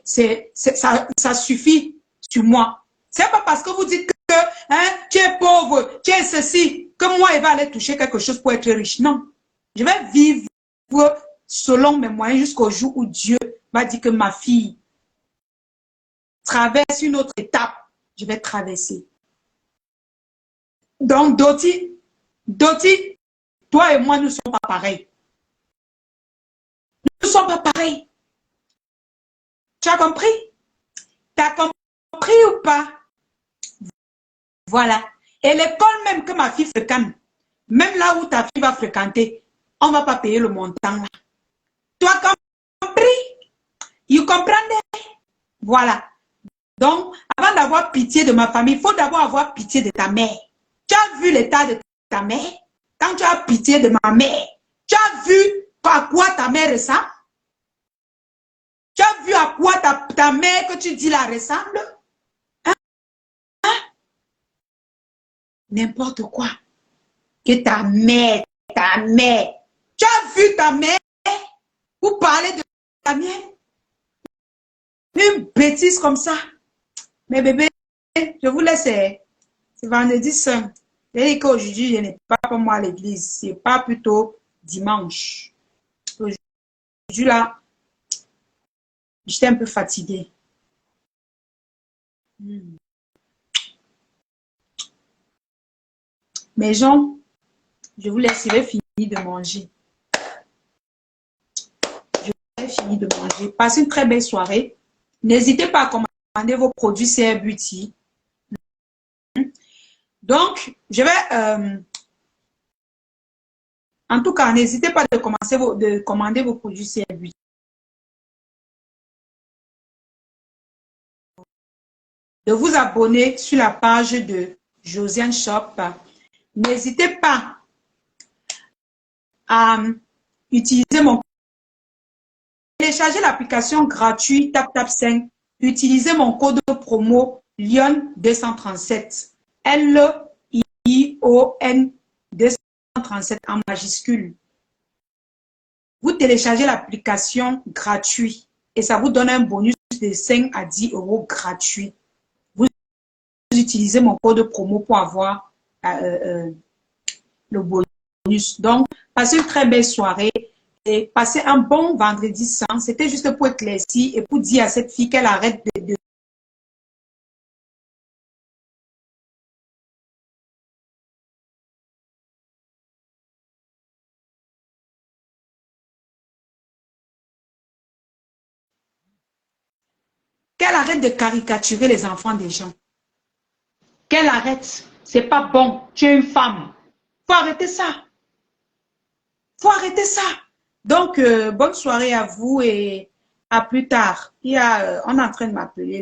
ça suffit sur moi. C'est pas parce que vous dites que tu es pauvre, tu es ceci, que moi, il va aller toucher quelque chose pour être riche. Non. Je vais vivre selon mes moyens jusqu'au jour où Dieu va dire que ma fille traverse une autre étape. Je vais traverser. Donc, Doti, toi et moi, nous ne sommes pas pareils. Nous ne sommes pas pareils. Tu as compris? Tu as compris ou pas? Voilà. Et l'école même que ma fille fréquente, même là où ta fille va fréquenter, on ne va pas payer le montant là. Tu as compris? You comprends? Voilà. Donc, avant d'avoir pitié de ma famille, il faut d'abord avoir pitié de ta mère. Tu as vu l'état de ta mère? Quand tu as pitié de ma mère, tu as vu à quoi ta mère ressemble? Tu as vu à quoi ta mère que tu dis la ressemble? Hein? N'importe quoi. Que ta mère. Tu as vu ta mère pour parler de ta mienne? Une bêtise comme ça. Mais bébé, je vous laisse. C'est vendredi saint. C'est qu'aujourd'hui, je n'ai pas pour moi à l'église. C'est pas plutôt dimanche. Aujourd'hui, là, j'étais un peu fatiguée. Mes gens, je vous laisse, il est fini de manger. Je vais finir de manger. Passez une très belle soirée. N'hésitez pas à commander vos produits CR Beauty. Donc, je vais... en tout cas, n'hésitez pas de commander vos produits CR Beauty. De vous abonner sur la page de Josiane Shop. N'hésitez pas à utiliser mon... Téléchargez l'application gratuite TapTap5. Utilisez mon code promo Lyon237. L-I-O-N 237 en majuscule. Vous téléchargez l'application gratuite et ça vous donne un bonus de 5 à 10 € gratuit. Vous utilisez mon code promo pour avoir le bonus. Donc, passez une très belle soirée et passez un bon vendredi saint. C'était juste pour éclaircir et pour dire à cette fille qu'elle arrête de qu'elle arrête de caricaturer les enfants des gens. Qu'elle arrête. C'est pas bon. Tu es une femme. Faut arrêter ça. Faut arrêter ça. Donc, bonne soirée à vous et à plus tard. On est en train de m'appeler.